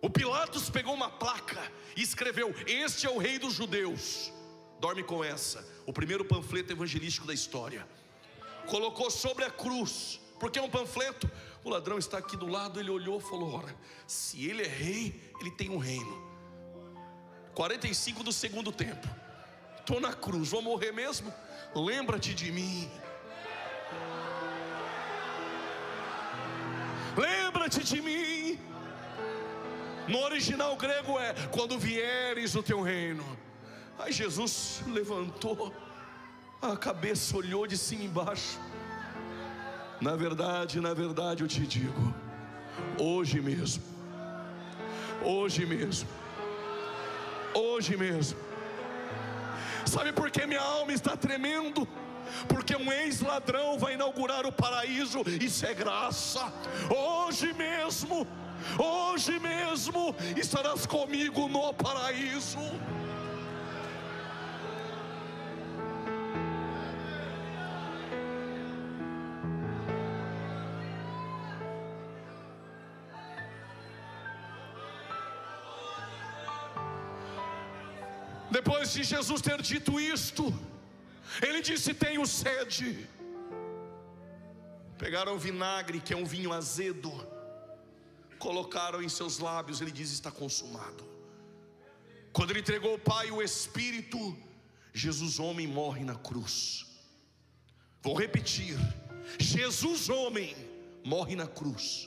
O Pilatos pegou uma placa e escreveu: este é o rei dos judeus. Dorme com essa, o primeiro panfleto evangelístico da história. Colocou sobre a cruz, porque é um panfleto. O ladrão está aqui do lado, ele olhou e falou: ora, se ele é rei, ele tem um reino. 45 do segundo tempo, estou na cruz, vou morrer mesmo? Lembra-te de mim. Lembra-te de mim. No original grego é: quando vieres o teu reino. Aí Jesus levantou a cabeça, olhou de cima e embaixo. Na verdade eu te digo, hoje mesmo, sabe por que minha alma está tremendo? Porque um ex-ladrão vai inaugurar o paraíso. Isso é graça. Hoje mesmo estarás comigo no paraíso. Depois de Jesus ter dito isto, ele disse: tenho sede. Pegaram vinagre, que é um vinho azedo, colocaram em seus lábios. Ele diz: está consumado. Quando ele entregou ao Pai o Espírito, Jesus homem morre na cruz. Vou repetir: Jesus homem morre na cruz,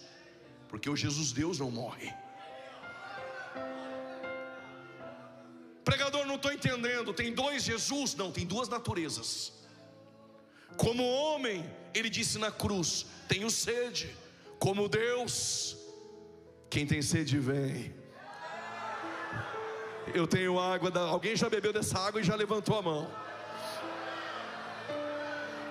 porque o Jesus Deus não morre. Pregador, não não estou entendendo, tem dois Jesus? Não, tem duas naturezas. Como homem, ele disse na cruz: tenho sede. Como Deus, quem tem sede vem. Eu tenho água, alguém já bebeu dessa água e já levantou a mão.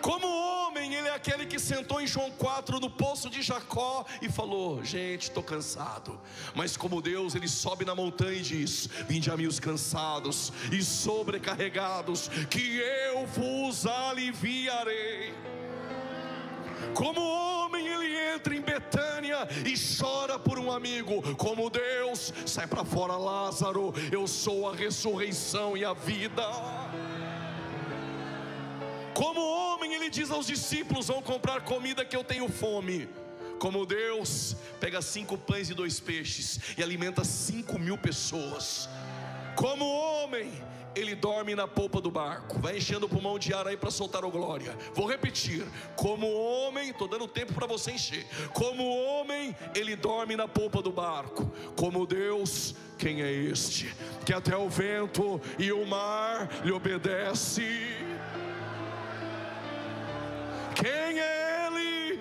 Como homem, ele é aquele que sentou em João 4 no poço de Jacó e falou: gente, estou cansado. Mas como Deus, ele sobe na montanha e diz: vinde a mim os cansados e sobrecarregados, que eu vos aliviarei. Como homem, ele entra em Betânia e chora por um amigo. Como Deus, sai para fora, Lázaro, eu sou a ressurreição e a vida. Como homem, ele diz aos discípulos: vão comprar comida que eu tenho fome. Como Deus, pega 5 pães e 2 peixes e alimenta 5.000 pessoas. Como homem, ele dorme na polpa do barco. Vai enchendo o pulmão de ar aí para soltar o glória. Vou repetir: como homem, estou dando tempo para você encher. Como homem, ele dorme na polpa do barco. Como Deus, quem é este? Que até o vento e o mar lhe obedece. Quem é Ele?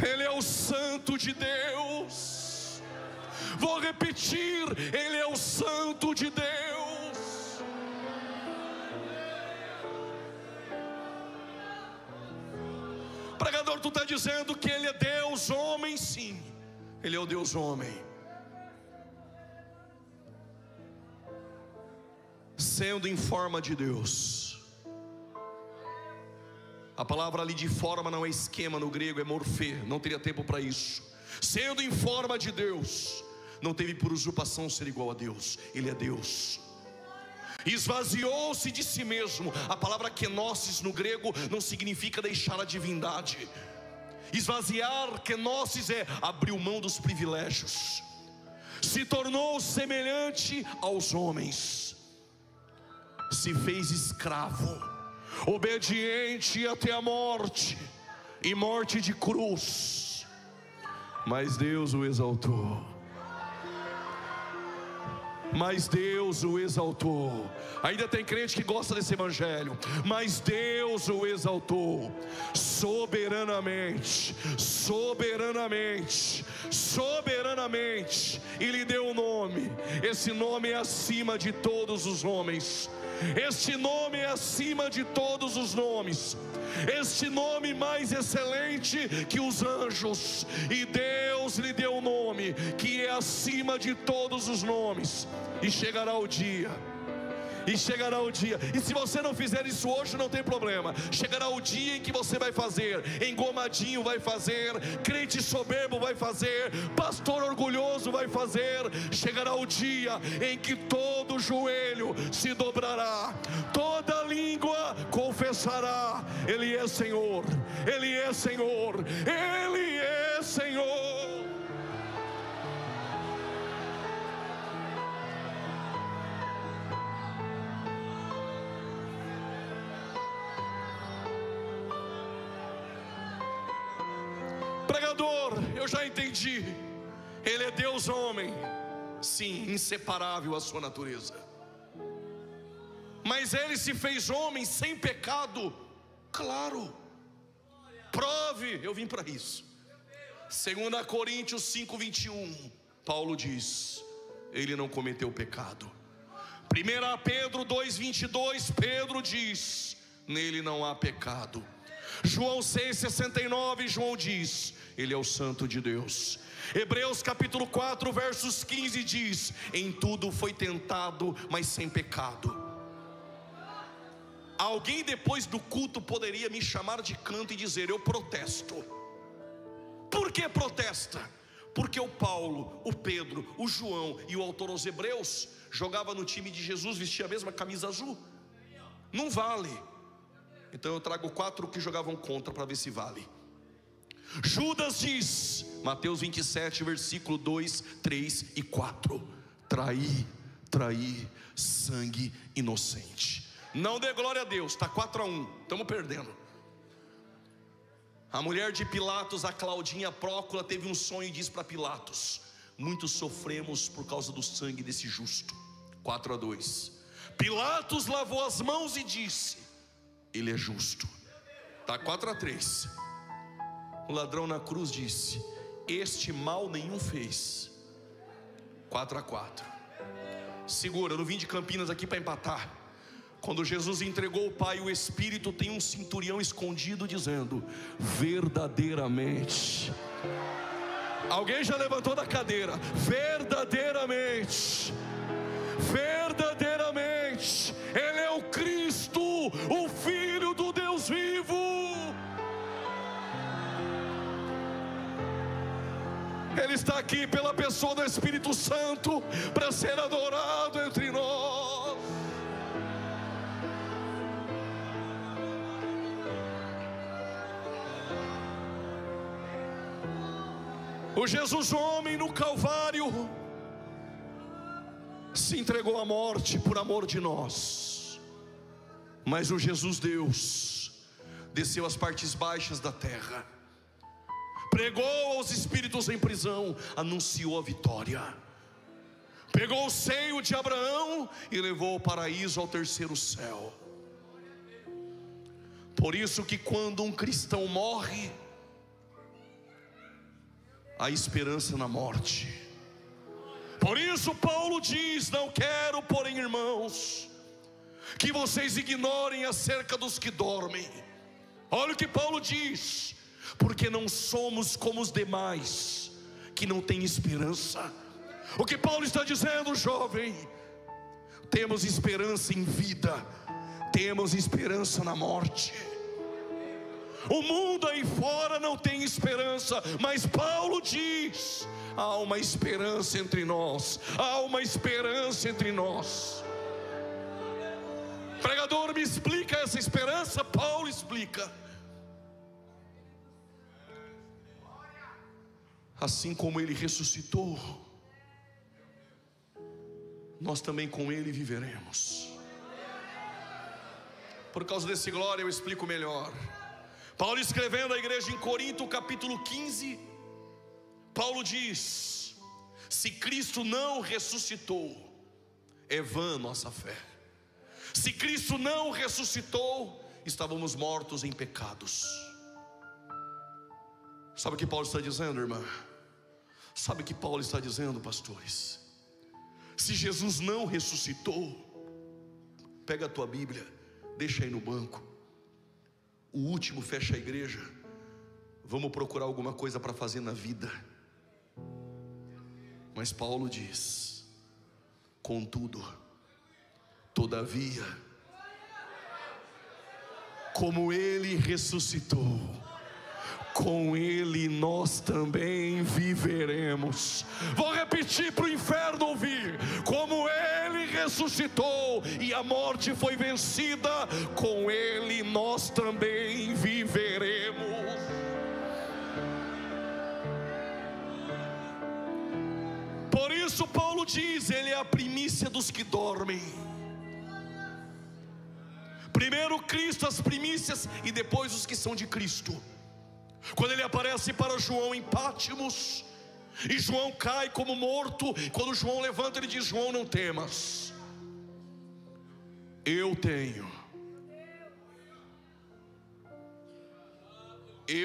Ele é o Santo de Deus. Vou repetir: Ele é o Santo de Deus. Pregador, tu está dizendo que Ele é Deus homem? Sim, Ele é o Deus homem. Sendo em forma de Deus. A palavra ali de forma não é esquema no grego, é morfê, não teria tempo para isso. Sendo em forma de Deus, não teve por usurpação ser igual a Deus, Ele é Deus. Esvaziou-se de si mesmo. A palavra kenosis no grego não significa deixar a divindade. Esvaziar, kenosis, é abrir mão dos privilégios. Se tornou semelhante aos homens, se fez escravo, obediente até a morte, e morte de cruz. Mas Deus o exaltou. Mas Deus o exaltou. Ainda tem crente que gosta desse evangelho. Mas Deus o exaltou soberanamente, soberanamente, soberanamente, e lhe deu um nome. Esse nome é acima de todos os homens. Este nome é acima de todos os nomes. Este nome mais excelente que os anjos. E Deus lhe deu um nome que é acima de todos os nomes. E chegará o dia. E chegará o dia. E se você não fizer isso hoje, não tem problema. Chegará o dia em que você vai fazer. Engomadinho vai fazer. Crente soberbo vai fazer. Pastor orgulhoso vai fazer. Chegará o dia em que todo joelho se dobrará. Toda língua confessará: Ele é Senhor. Ele é Senhor. Ele é Senhor. Pregador, eu já entendi. Ele é Deus homem. Sim, inseparável a sua natureza. Mas Ele se fez homem sem pecado. Claro. Prove, eu vim para isso. 2 Coríntios 5:21, Paulo diz: Ele não cometeu pecado. 1 Pedro 2:22, Pedro diz: nele não há pecado. João 6,69, João diz: Ele é o Santo de Deus. Hebreus capítulo 4 versos 15 diz: em tudo foi tentado, mas sem pecado. Alguém depois do culto poderia me chamar de canto e dizer: eu protesto. Por que protesta? Porque o Paulo, o Pedro, o João e o autor aos Hebreus jogava no time de Jesus, vestia a mesma camisa azul. Não vale. Então eu trago 4 que jogavam contra para ver se vale. Judas diz, Mateus 27 versículo 2, 3 e 4: traí sangue inocente. Não dê glória a Deus, está 4-1, estamos perdendo. A mulher de Pilatos, a Claudinha Prócula, teve um sonho e diz para Pilatos: muitos sofremos por causa do sangue desse justo. 4-2. Pilatos lavou as mãos e disse: ele é justo. Está 4-3. O ladrão na cruz disse: este mal nenhum fez. 4-4. Segura, eu não vim de Campinas aqui para empatar. Quando Jesus entregou o Pai e o Espírito, tem um centurião escondido dizendo: verdadeiramente. Alguém já levantou da cadeira? Verdadeiramente, verdadeiramente, Ele é o Cristo, o Filho do Deus vivo. Ele está aqui pela pessoa do Espírito Santo para ser adorado entre nós. O Jesus homem no Calvário se entregou à morte por amor de nós. Mas o Jesus Deus desceu às partes baixas da terra, pregou aos espíritos em prisão, anunciou a vitória, pegou o seio de Abraão e levou ao paraíso, ao terceiro céu. Por isso que quando um cristão morre, há esperança na morte. Por isso Paulo diz: não quero, porém, irmãos, que vocês ignorem acerca dos que dormem. Olha o que Paulo diz: porque não somos como os demais, que não têm esperança. O que Paulo está dizendo, jovem? Temos esperança em vida, temos esperança na morte. O mundo aí fora não tem esperança, mas Paulo diz: há uma esperança entre nós, há uma esperança entre nós. Pregador, me explica essa esperança. Paulo explica: assim como Ele ressuscitou, nós também com Ele viveremos. Por causa desse glória eu explico melhor. Paulo escrevendo à igreja em Corinto, capítulo 15, Paulo diz: se Cristo não ressuscitou, é vã nossa fé. Se Cristo não ressuscitou, estávamos mortos em pecados. Sabe o que Paulo está dizendo, irmã? Sabe o que Paulo está dizendo, pastores? Se Jesus não ressuscitou, pega a tua Bíblia, deixa aí no banco. O último fecha a igreja. Vamos procurar alguma coisa para fazer na vida. Mas Paulo diz: contudo, todavia, como Ele ressuscitou, com Ele nós também viveremos. Vou repetir para o inferno ouvir: como Ele ressuscitou e a morte foi vencida, com Ele nós também viveremos. Por isso Paulo diz: Ele é a primícia dos que dormem. Primeiro Cristo, as primícias, e depois os que são de Cristo. Quando Ele aparece para João em Pátimos, e João cai como morto, quando João levanta, Ele diz: João, não temas, eu tenho. E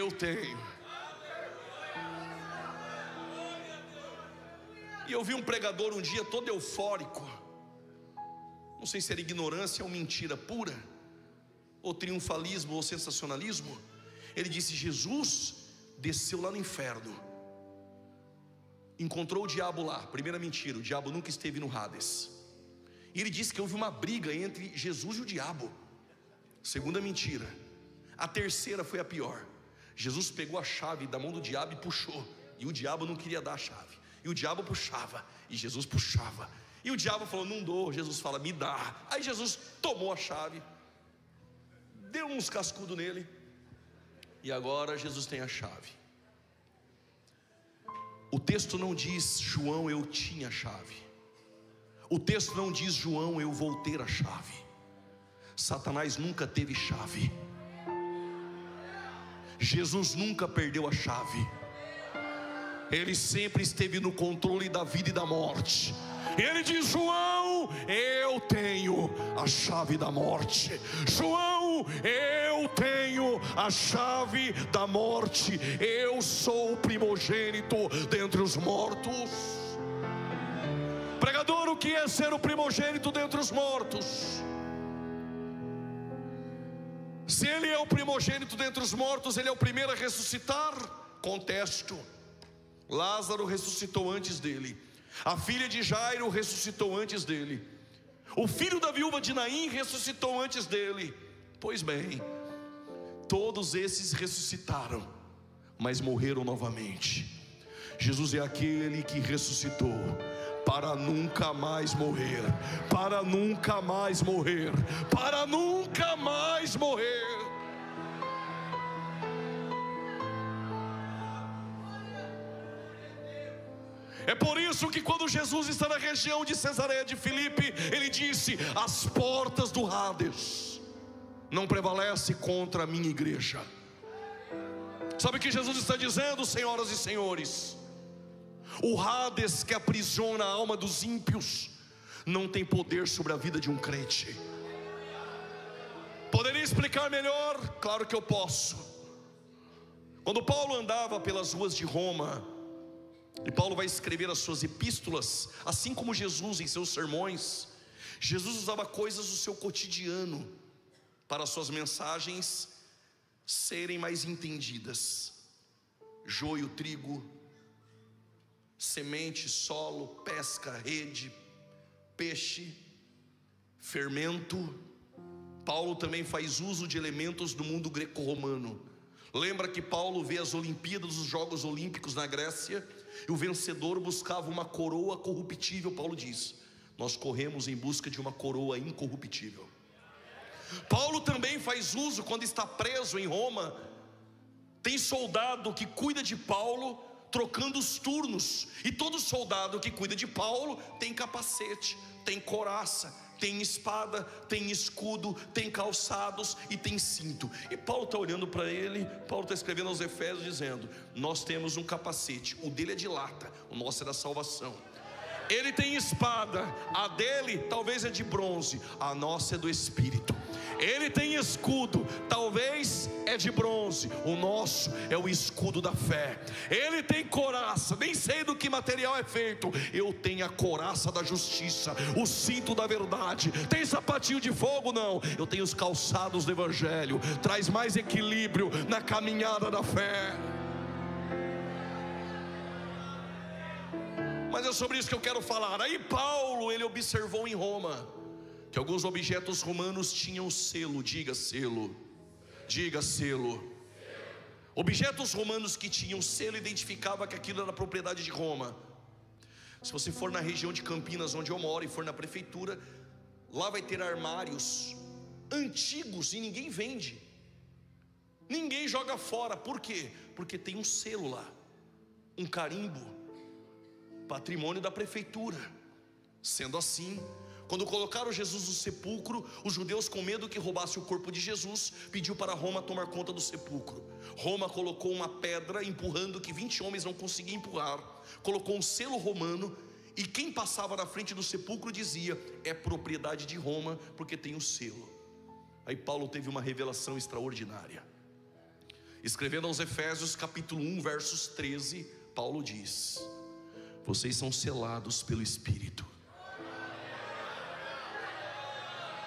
eu vi um pregador um dia todo eufórico, não sei se era ignorância ou mentira pura, ou triunfalismo ou sensacionalismo. Ele disse: Jesus desceu lá no inferno, encontrou o diabo lá. Primeira mentira, o diabo nunca esteve no Hades. E ele disse que houve uma briga entre Jesus e o diabo. Segunda mentira. A terceira foi a pior: Jesus pegou a chave da mão do diabo e puxou, e o diabo não queria dar a chave, e o diabo puxava, e Jesus puxava, e o diabo falou: não dou. Jesus fala: me dá. Aí Jesus tomou a chave, deu uns cascudos nele, e agora Jesus tem a chave. O texto não diz: João, eu tinha a chave. O texto não diz: João, eu vou ter a chave. Satanás nunca teve chave. Jesus nunca perdeu a chave. Ele sempre esteve no controle da vida e da morte. Ele diz: João, eu tenho a chave da morte. João, eu tenho a chave da morte. Eu sou o primogênito dentre os mortos. Pregador, o que é ser o primogênito dentre os mortos? Se ele é o primogênito dentre os mortos, ele é o primeiro a ressuscitar? Contesto. Lázaro ressuscitou antes dele. A filha de Jairo ressuscitou antes dele. O filho da viúva de Naim ressuscitou antes dele. Pois bem, todos esses ressuscitaram, mas morreram novamente. Jesus é aquele que ressuscitou para nunca mais morrer, para nunca mais morrer, para nunca mais morrer. É por isso que quando Jesus está na região de Cesareia de Filipe, ele disse: as portas do Hades não prevalecem contra a minha igreja. Sabe o que Jesus está dizendo, senhoras e senhores? O Hades, que aprisiona a alma dos ímpios, não tem poder sobre a vida de um crente. Poderia explicar melhor? Claro que eu posso. Quando Paulo andava pelas ruas de Roma, e Paulo vai escrever as suas epístolas, assim como Jesus em seus sermões, Jesus usava coisas do seu cotidiano para as suas mensagens serem mais entendidas. Joio, trigo, semente, solo, pesca, rede, peixe, fermento. Paulo também faz uso de elementos do mundo greco-romano. Lembra que Paulo vê as Olimpíadas, os Jogos Olímpicos na Grécia, e o vencedor buscava uma coroa corruptível. Paulo diz: nós corremos em busca de uma coroa incorruptível. Paulo também faz uso, quando está preso em Roma, tem soldado que cuida de Paulo, trocando os turnos. E todo soldado que cuida de Paulo tem capacete, tem couraça, tem espada, tem escudo, tem calçados e tem cinto. E Paulo está olhando para ele. Paulo está escrevendo aos Efésios dizendo: nós temos um capacete, o dele é de lata, o nosso é da salvação. Ele tem espada, a dele talvez é de bronze, a nossa é do Espírito. Ele tem escudo, talvez é de bronze, o nosso é o escudo da fé. Ele tem couraça, nem sei do que material é feito, eu tenho a couraça da justiça, o cinto da verdade. Tem sapatinho de fogo? Não, eu tenho os calçados do evangelho. Traz mais equilíbrio na caminhada da fé. Mas é sobre isso que eu quero falar. Aí Paulo, ele observou em Roma que alguns objetos romanos tinham selo. Diga selo. Diga selo. Objetos romanos que tinham selo identificava que aquilo era propriedade de Roma. Se você for na região de Campinas, onde eu moro, e for na prefeitura, lá vai ter armários antigos e ninguém vende, ninguém joga fora. Por quê? Porque tem um selo lá, um carimbo, patrimônio da prefeitura. Sendo assim, quando colocaram Jesus no sepulcro, os judeus, com medo que roubasse o corpo de Jesus, pediu para Roma tomar conta do sepulcro. Roma colocou uma pedra empurrando, que 20 homens não conseguiam empurrar, colocou um selo romano, e quem passava na frente do sepulcro dizia: é propriedade de Roma, porque tem o selo. Aí Paulo teve uma revelação extraordinária. Escrevendo aos Efésios capítulo 1 versos 13, Paulo diz: vocês são selados pelo Espírito.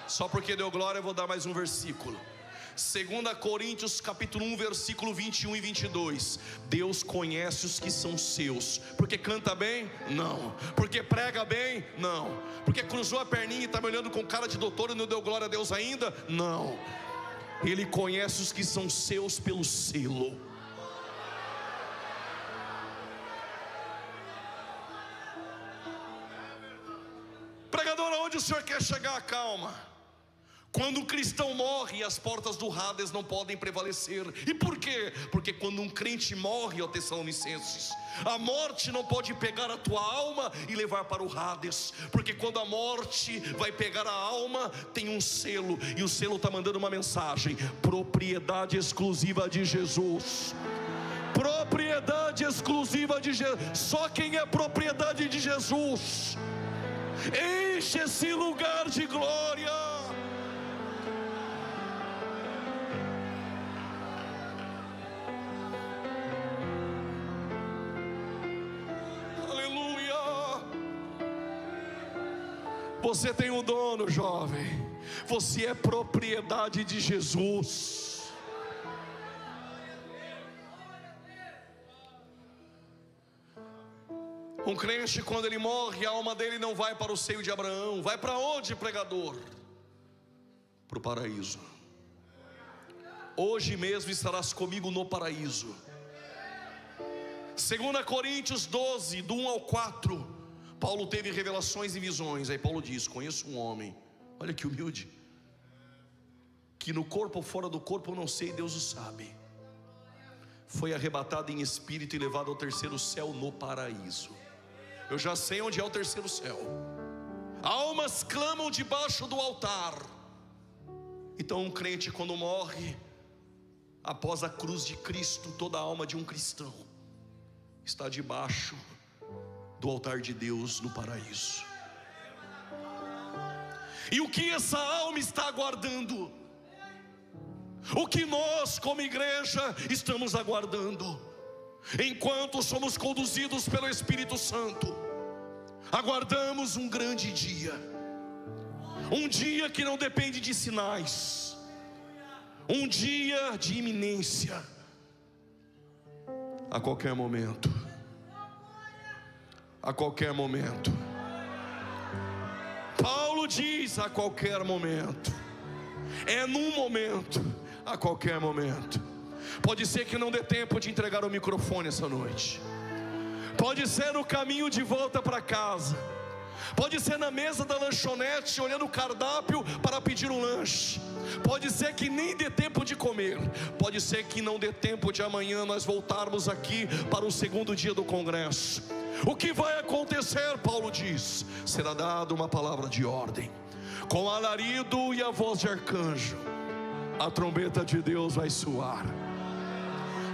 Só porque deu glória eu vou dar mais um versículo. 2 Coríntios capítulo 1 versículo 21 e 22. Deus conhece os que são seus. Porque canta bem? Não. Porque prega bem? Não. Porque cruzou a perninha e está me olhando com cara de doutor e não deu glória a Deus ainda? Não. Ele conhece os que são seus pelo selo. Pregador, aonde o senhor quer chegar? Calma. Quando um cristão morre, as portas do Hades não podem prevalecer. E por quê? Porque quando um crente morre, ó Tessalonicenses, a morte não pode pegar a tua alma e levar para o Hades. Porque quando a morte vai pegar a alma, tem um selo, e o selo está mandando uma mensagem: propriedade exclusiva de Jesus. Propriedade exclusiva de Jesus. Só quem é propriedade de Jesus enche esse lugar de glória. Aleluia. Você tem um dono, jovem. Você é propriedade de Jesus. Um crente, quando ele morre, a alma dele não vai para o seio de Abraão. Vai para onde, pregador? Para o paraíso. Hoje mesmo estarás comigo no paraíso. 2 Coríntios 12, do 1 ao 4, Paulo teve revelações e visões. Aí Paulo diz: conheço um homem, olha que humilde, que no corpo ou fora do corpo eu não sei, Deus o sabe, foi arrebatado em espírito e levado ao terceiro céu no paraíso. Eu já sei onde é o terceiro céu. Almas clamam debaixo do altar. Então um crente, quando morre, após a cruz de Cristo, toda a alma de um cristão está debaixo do altar de Deus no paraíso. E o que essa alma está aguardando? O que nós como igreja estamos aguardando? Enquanto somos conduzidos pelo Espírito Santo, aguardamos um grande dia. Um dia que não depende de sinais. Um dia de iminência. A qualquer momento. A qualquer momento. Paulo diz: a qualquer momento. É num momento. A qualquer momento. Pode ser que não dê tempo de entregar o microfone essa noite. Pode ser no caminho de volta para casa. Pode ser na mesa da lanchonete, olhando o cardápio para pedir um lanche. Pode ser que nem dê tempo de comer. Pode ser que não dê tempo de amanhã nós voltarmos aqui para o segundo dia do congresso. O que vai acontecer, Paulo diz? Será dada uma palavra de ordem. Com alarido e a voz de arcanjo, a trombeta de Deus vai soar.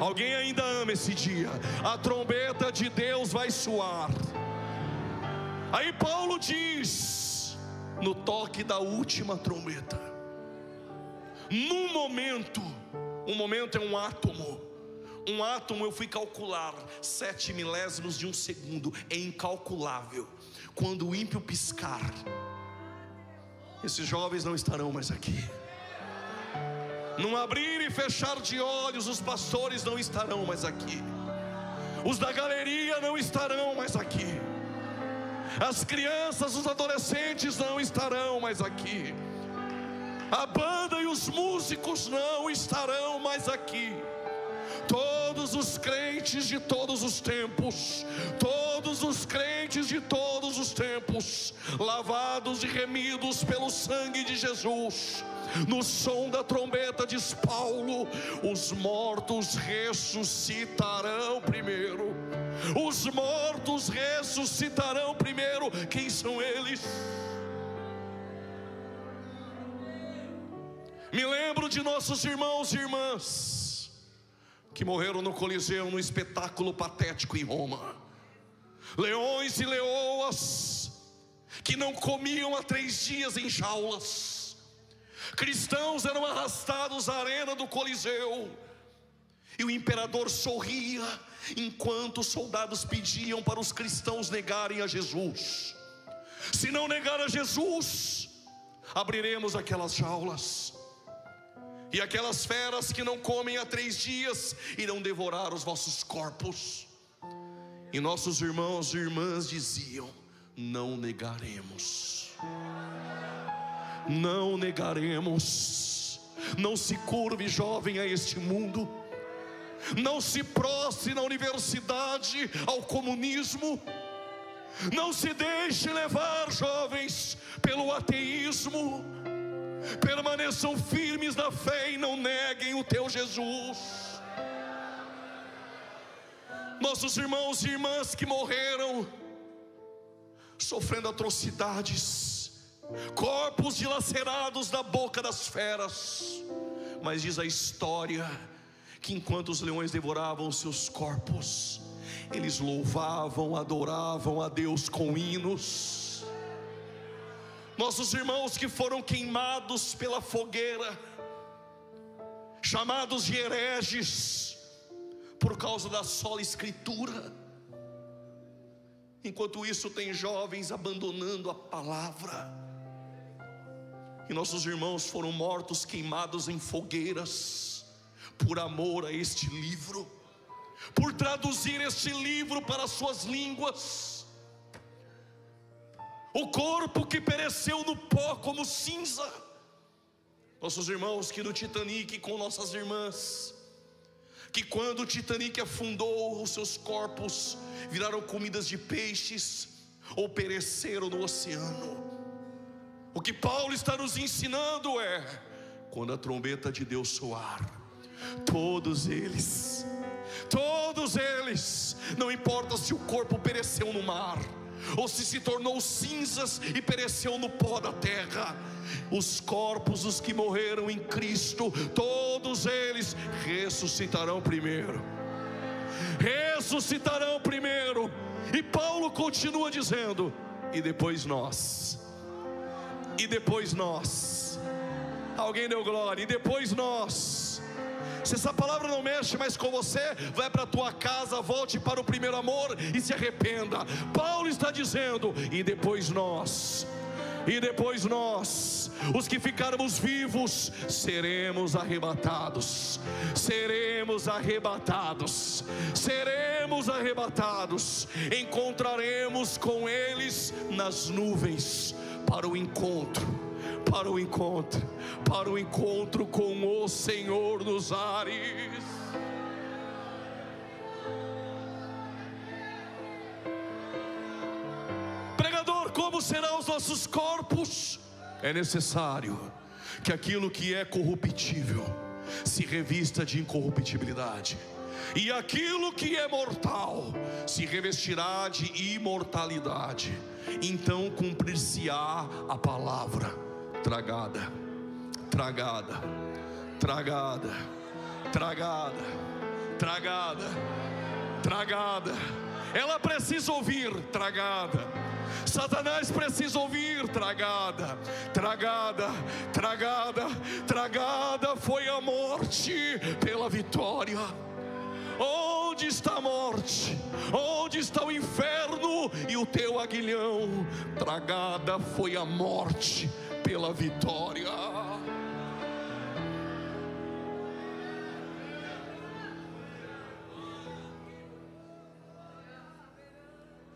Alguém ainda ama esse dia? A trombeta de Deus vai soar. Aí Paulo diz: no toque da última trombeta, num momento, um momento é um átomo. Um átomo, eu fui calcular, 7 milésimos de um segundo, é incalculável. Quando o ímpio piscar, esses jovens não estarão mais aqui. Num abrir e fechar de olhos, os pastores não estarão mais aqui. Os da galeria não estarão mais aqui. As crianças, os adolescentes não estarão mais aqui. A banda e os músicos não estarão mais aqui. Todos os crentes de todos os tempos, todos os crentes de todos os tempos, lavados e remidos pelo sangue de Jesus, no som da trombeta, diz Paulo, os mortos ressuscitarão primeiro. Os mortos ressuscitarão primeiro. Quem são eles? Me lembro de nossos irmãos e irmãs que morreram no Coliseu, no espetáculo patético em Roma. Leões e leoas que não comiam há 3 dias em jaulas. Cristãos eram arrastados à arena do Coliseu, e o imperador sorria enquanto os soldados pediam para os cristãos negarem a Jesus. Se não negar a Jesus, abriremos aquelas jaulas, e aquelas feras que não comem há 3 dias irão devorar os vossos corpos. E nossos irmãos e irmãs diziam: não negaremos. Não negaremos. Não se curve, jovem, a este mundo. Não se prostre na universidade ao comunismo. Não se deixe levar, jovens, pelo ateísmo. Permaneçam firmes na fé e não neguem o teu Jesus. Nossos irmãos e irmãs que morreram sofrendo atrocidades, corpos dilacerados da boca das feras. Mas diz a história que enquanto os leões devoravam seus corpos, eles louvavam, adoravam a Deus com hinos. Nossos irmãos que foram queimados pela fogueira, chamados de hereges por causa da sola escritura. Enquanto isso, tem jovens abandonando a palavra, e nossos irmãos foram mortos, queimados em fogueiras, por amor a este livro, por traduzir este livro para suas línguas. O corpo que pereceu no pó como cinza. Nossos irmãos que no Titanic, com nossas irmãs, que quando o Titanic afundou, os seus corpos viraram comidas de peixes ou pereceram no oceano. O que Paulo está nos ensinando é: quando a trombeta de Deus soar, todos eles, não importa se o corpo pereceu no mar, ou se tornou cinzas e pereceu no pó da terra, os corpos, os que morreram em Cristo, todos eles ressuscitarão primeiro. Ressuscitarão primeiro. E Paulo continua dizendo: e depois nós. E depois nós. Alguém deu glória. E depois nós. Se essa palavra não mexe mais com você, vai para a tua casa, volte para o primeiro amor e se arrependa. Paulo está dizendo: e depois nós. E depois nós, os que ficarmos vivos, seremos arrebatados. Seremos arrebatados. Seremos arrebatados. Encontraremos com eles nas nuvens, para o encontro, para o encontro, para o encontro com o Senhor nos ares. Pregador, como serão os nossos corpos? É necessário que aquilo que é corruptível se revista de incorruptibilidade, e aquilo que é mortal se revestirá de imortalidade. Então cumprir-se-á a palavra: tragada, tragada, tragada, tragada, tragada, tragada. Ela precisa ouvir: tragada. Satanás precisa ouvir: tragada, tragada, tragada, tragada foi a morte pela vitória. Onde está a morte? Onde está o inferno e o teu aguilhão? Tragada foi a morte pela vitória.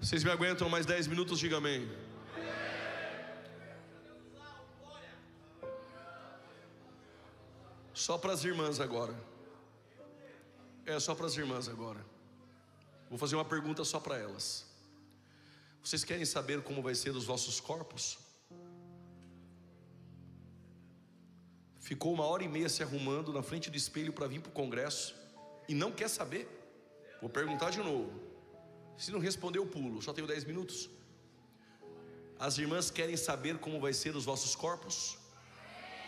Vocês me aguentam mais 10 minutos? Diga amém. Só para as irmãs agora. Só para as irmãs agora. Vou fazer uma pergunta só para elas. Vocês querem saber como vai ser os vossos corpos? Ficou 1h30 se arrumando na frente do espelho para vir para o congresso e não quer saber? Vou perguntar de novo. Se não responder, eu pulo. Só tenho 10 minutos. As irmãs querem saber como vai ser os vossos corpos?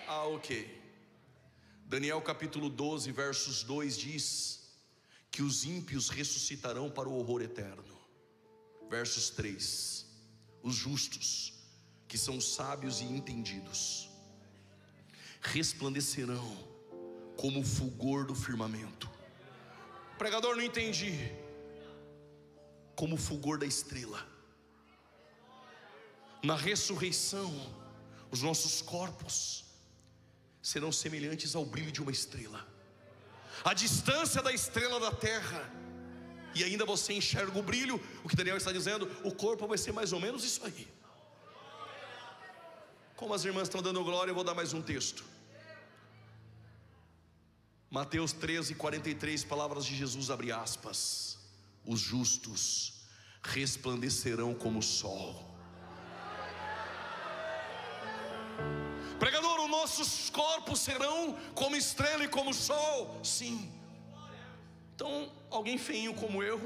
Ok. Daniel capítulo 12, versos 2 diz que os ímpios ressuscitarão para o horror eterno. Versos 3: os justos, que são sábios e entendidos, resplandecerão como o fulgor do firmamento. Pregador, não entendi. Como o fulgor da estrela. Na ressurreição, os nossos corpos serão semelhantes ao brilho de uma estrela. A distância da estrela da terra, e ainda você enxerga o brilho. O que Daniel está dizendo, o corpo vai ser mais ou menos isso aí. Como as irmãs estão dando glória, eu vou dar mais um texto. Mateus 13, 43, palavras de Jesus, abre aspas: os justos resplandecerão como o sol. Pregador, os nossos corpos serão como estrela e como sol? Sim. Então, alguém feinho como eu,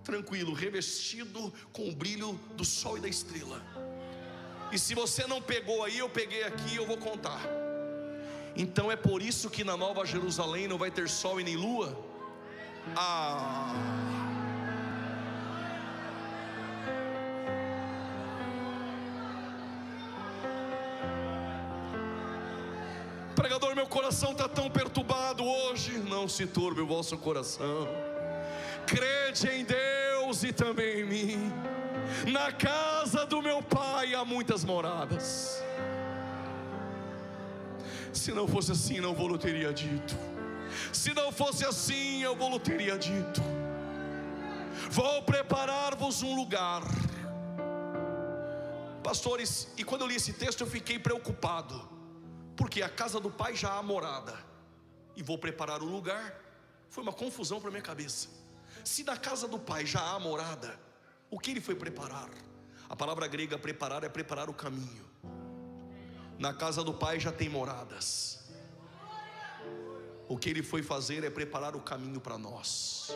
tranquilo, revestido com o brilho do sol e da estrela. E se você não pegou aí, eu peguei aqui, eu vou contar. Então é por isso que na Nova Jerusalém não vai ter sol e nem lua? Pregador, meu coração está tão perturbado hoje. Não se turbe o vosso coração. Crede em Deus e também em mim. Na casa do meu Pai há muitas moradas. Se não fosse assim, não vou teria dito. Se não fosse assim, eu vou teria dito. Vou preparar-vos um lugar. Pastores, e quando eu li esse texto eu fiquei preocupado, porque a casa do Pai já há morada, e vou preparar o lugar. Foi uma confusão para minha cabeça. Se na casa do Pai já há morada, o que Ele foi preparar? A palavra grega preparar é preparar o caminho. Na casa do Pai já tem moradas. O que Ele foi fazer é preparar o caminho para nós.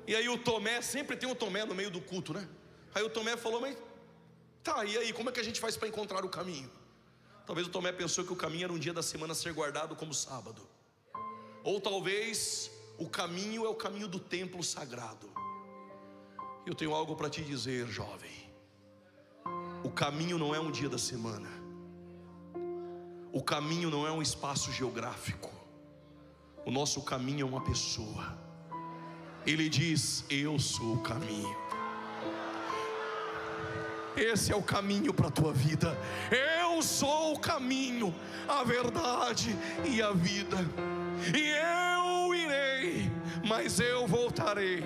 E aí o Tomé, sempre tem um Tomé no meio do culto, né? Aí o Tomé falou, mas tá, e aí, como é que a gente faz para encontrar o caminho? Talvez o Tomé pensou que o caminho era um dia da semana ser guardado como sábado. Ou talvez o caminho é o caminho do templo sagrado. Eu tenho algo para te dizer, jovem. O caminho não é um dia da semana. O caminho não é um espaço geográfico. O nosso caminho é uma pessoa. Ele diz, eu sou o caminho. Esse é o caminho para a tua vida. Eu sou o caminho, a verdade e a vida. E eu irei, mas eu voltarei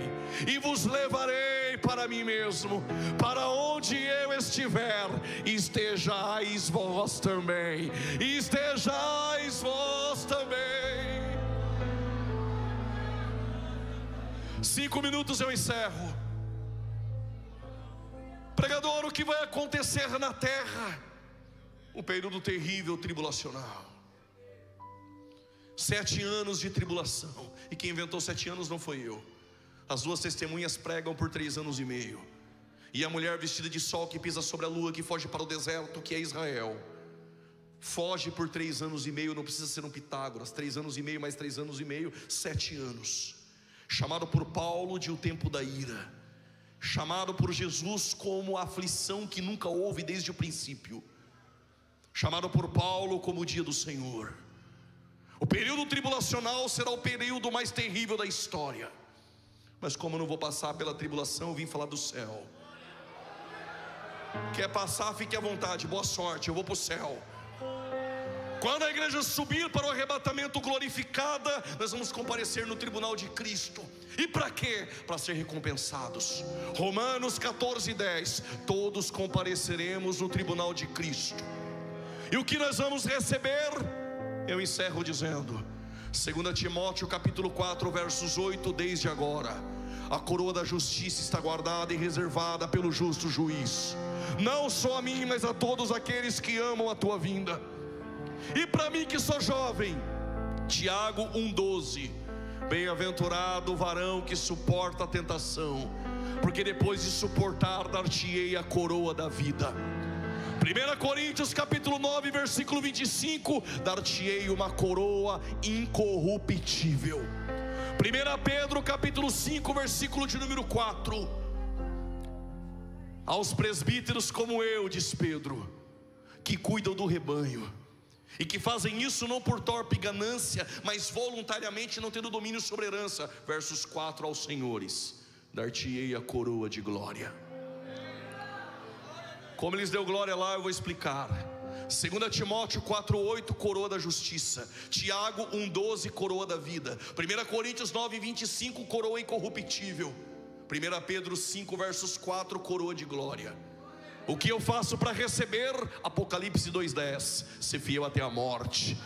e vos levarei para mim mesmo. Para onde eu estiver, estejais vós também. Estejais vós também. 5 minutos eu encerro. Pregador, o que vai acontecer na terra? Um período terrível tribulacional. 7 anos de tribulação. E quem inventou 7 anos não foi eu. As 2 testemunhas pregam por 3 anos e meio. E a mulher vestida de sol que pisa sobre a lua, que foge para o deserto, que é Israel, foge por 3 anos e meio. Não precisa ser um Pitágoras. 3 anos e meio mais 3 anos e meio, 7 anos. Chamado por Paulo de o tempo da ira. Chamado por Jesus como a aflição que nunca houve desde o princípio. Chamado por Paulo como o dia do Senhor. O período tribulacional será o período mais terrível da história. Mas como eu não vou passar pela tribulação, eu vim falar do céu. Quer passar, fique à vontade, boa sorte, eu vou para o céu. Quando a igreja subir para o arrebatamento glorificada, nós vamos comparecer no tribunal de Cristo. E para quê? Para ser recompensados. Romanos 14:10. Todos compareceremos no tribunal de Cristo. E o que nós vamos receber? Eu encerro dizendo, 2 Timóteo capítulo 4 versos 8. Desde agora a coroa da justiça está guardada e reservada pelo justo juiz, não só a mim, mas a todos aqueles que amam a tua vinda. E para mim que sou jovem, Tiago 1:12. Bem-aventurado o varão que suporta a tentação, porque depois de suportar, dar-te-ei a coroa da vida. 1 Coríntios capítulo 9 versículo 25. Dar-te-ei uma coroa incorruptível. 1 Pedro capítulo 5 versículo de número 4. Aos presbíteros como eu, diz Pedro, que cuidam do rebanho, e que fazem isso não por torpe ganância, mas voluntariamente, não tendo domínio sobre herança. Versos 4. Aos senhores dar-te-ei a coroa de glória. Como eles deu glória lá, eu vou explicar. 2 Timóteo 4:8, coroa da justiça. Tiago 1:12, coroa da vida. 1 Coríntios 9:25, coroa incorruptível. 1 Pedro 5 versos 4, coroa de glória. O que eu faço para receber? Apocalipse 2:10. Ser fiel até a morte,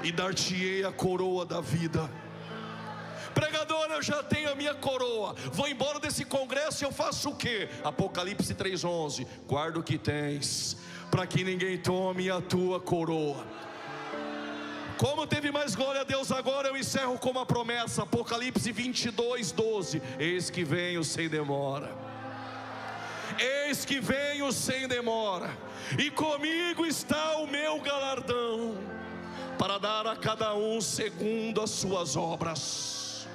e dar-te-ei a coroa da vida. Pregador, eu já tenho a minha coroa. Vou embora desse congresso e eu faço o quê? Apocalipse 3:11. Guarda o que tens, para que ninguém tome a tua coroa. Como teve mais glória a Deus agora, eu encerro com uma promessa. Apocalipse 22:12. Eis que venho sem demora. Eis que venho sem demora, e comigo está o meu galardão, para dar a cada um segundo as suas obras.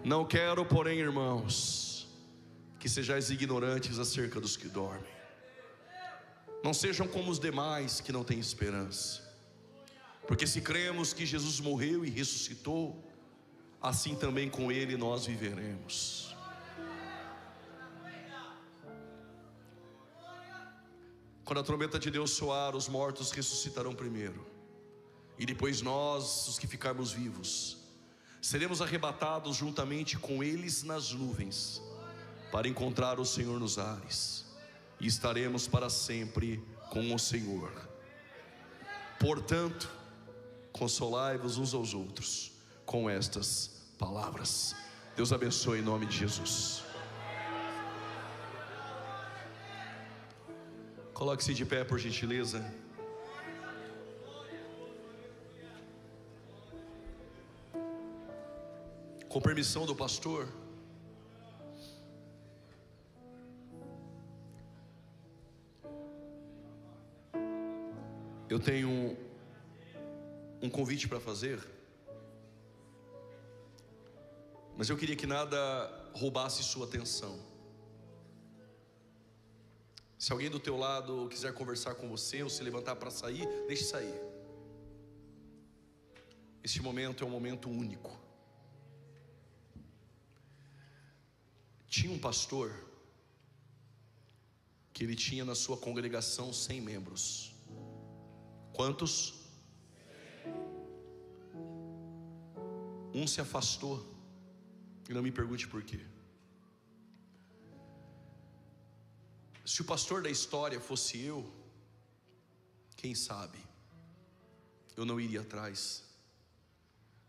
Não quero, porém, irmãos, que sejais ignorantes acerca dos que dormem. Não sejam como os demais que não têm esperança. Porque se cremos que Jesus morreu e ressuscitou, assim também com Ele nós viveremos. Quando a trombeta de Deus soar, os mortos ressuscitarão primeiro, e depois nós, os que ficarmos vivos, seremos arrebatados juntamente com eles nas nuvens, para encontrar o Senhor nos ares, e estaremos para sempre com o Senhor. Portanto, consolai-vos uns aos outros com estas palavras. Deus abençoe em nome de Jesus. Coloque-se de pé, por gentileza. Com permissão do pastor, eu tenho um convite para fazer, mas eu queria que nada roubasse sua atenção. Se alguém do teu lado quiser conversar com você, ou se levantar para sair, deixe sair. Este momento é um momento único. Tinha um pastor que ele tinha na sua congregação 100 membros. Quantos? Um se afastou, e não me pergunte por quê. Se o pastor da história fosse eu, quem sabe eu não iria atrás.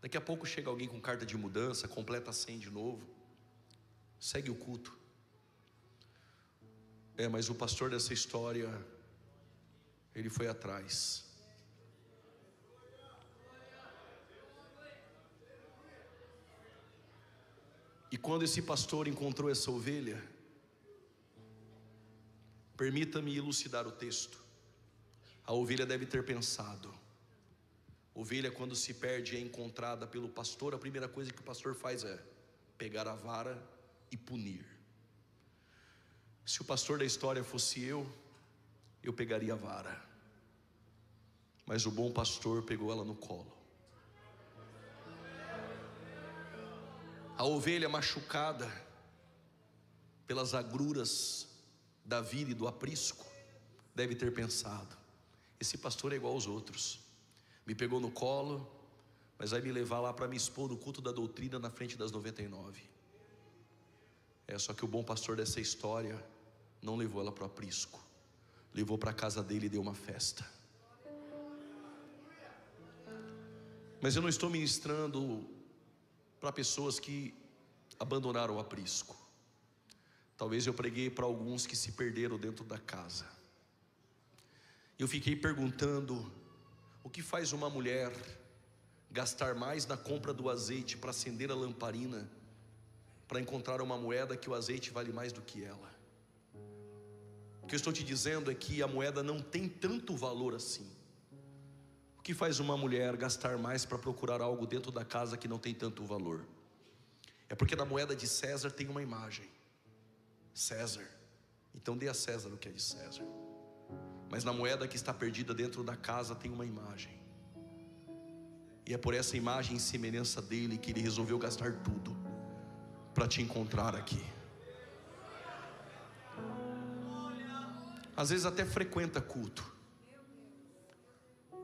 Daqui a pouco chega alguém com carta de mudança, completa 100 de novo, segue o culto. Mas o pastor dessa história, ele foi atrás. E quando esse pastor encontrou essa ovelha, permita-me elucidar o texto. A ovelha deve ter pensado. Ovelha, quando se perde, é encontrada pelo pastor. A primeira coisa que o pastor faz é pegar a vara e punir. Se o pastor da história fosse eu pegaria a vara. Mas o bom pastor pegou ela no colo. A ovelha machucada pelas agruras da vida e do aprisco deve ter pensado: esse pastor é igual aos outros, me pegou no colo, mas vai me levar lá para me expor no culto da doutrina na frente das 99. Só que o bom pastor dessa história não levou ela para o aprisco, levou para a casa dele e deu uma festa. Mas eu não estou ministrando para pessoas que abandonaram o aprisco. Talvez eu preguei para alguns que se perderam dentro da casa. Eu fiquei perguntando: o que faz uma mulher gastar mais na compra do azeite para acender a lamparina, para encontrar uma moeda que o azeite vale mais do que ela? O que eu estou te dizendo é que a moeda não tem tanto valor assim. O que faz uma mulher gastar mais para procurar algo dentro da casa que não tem tanto valor? É porque na moeda de César tem uma imagem. César, então dê a César o que é de César. Mas na moeda que está perdida dentro da casa tem uma imagem, e é por essa imagem e semelhança dele que ele resolveu gastar tudo para te encontrar aqui. Às vezes até frequenta culto.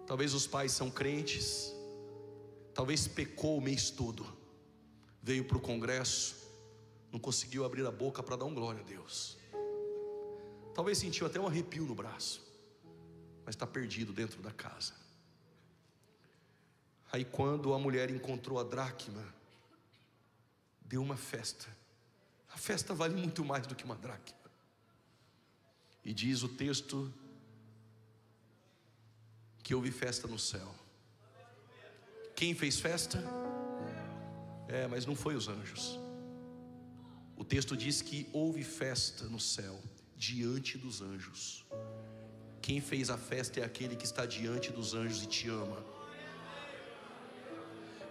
Talvez os pais são crentes, talvez pecou o mês todo, veio para o congresso, não conseguiu abrir a boca para dar glória a Deus. Talvez sentiu até um arrepio no braço, mas está perdido dentro da casa. Aí quando a mulher encontrou a dracma, deu uma festa. A festa vale muito mais do que uma dracma. E diz o texto que houve festa no céu. Quem fez festa? Mas não foi os anjos. O texto diz que houve festa no céu diante dos anjos. Quem fez a festa é aquele que está diante dos anjos e te ama.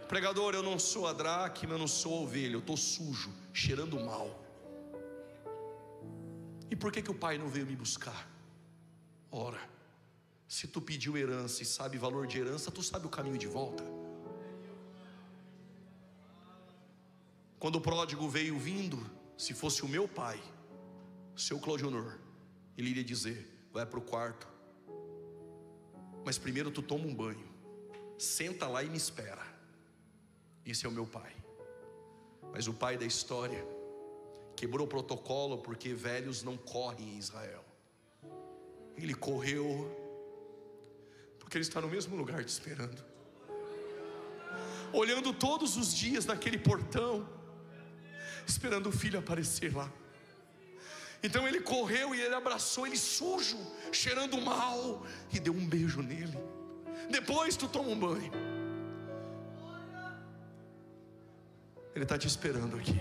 Pregador, eu não sou a dracma, eu não sou a ovelha, eu estou sujo, cheirando mal. E por que o pai não veio me buscar? Ora, se tu pediu herança e sabe valor de herança, tu sabe o caminho de volta. Quando o pródigo veio vindo, se fosse o meu pai, o seu Claudio Honor, ele iria dizer: vai para o quarto, mas primeiro tu toma um banho, senta lá e me espera. Esse é o meu pai. Mas o pai da história quebrou o protocolo, porque velhos não correm em Israel. Ele correu porque ele está no mesmo lugar te esperando, olhando todos os dias naquele portão, esperando o filho aparecer lá. Então ele correu e ele abraçou ele sujo, cheirando mal, e deu um beijo nele. Depois tu toma um banho. Ele está te esperando aqui.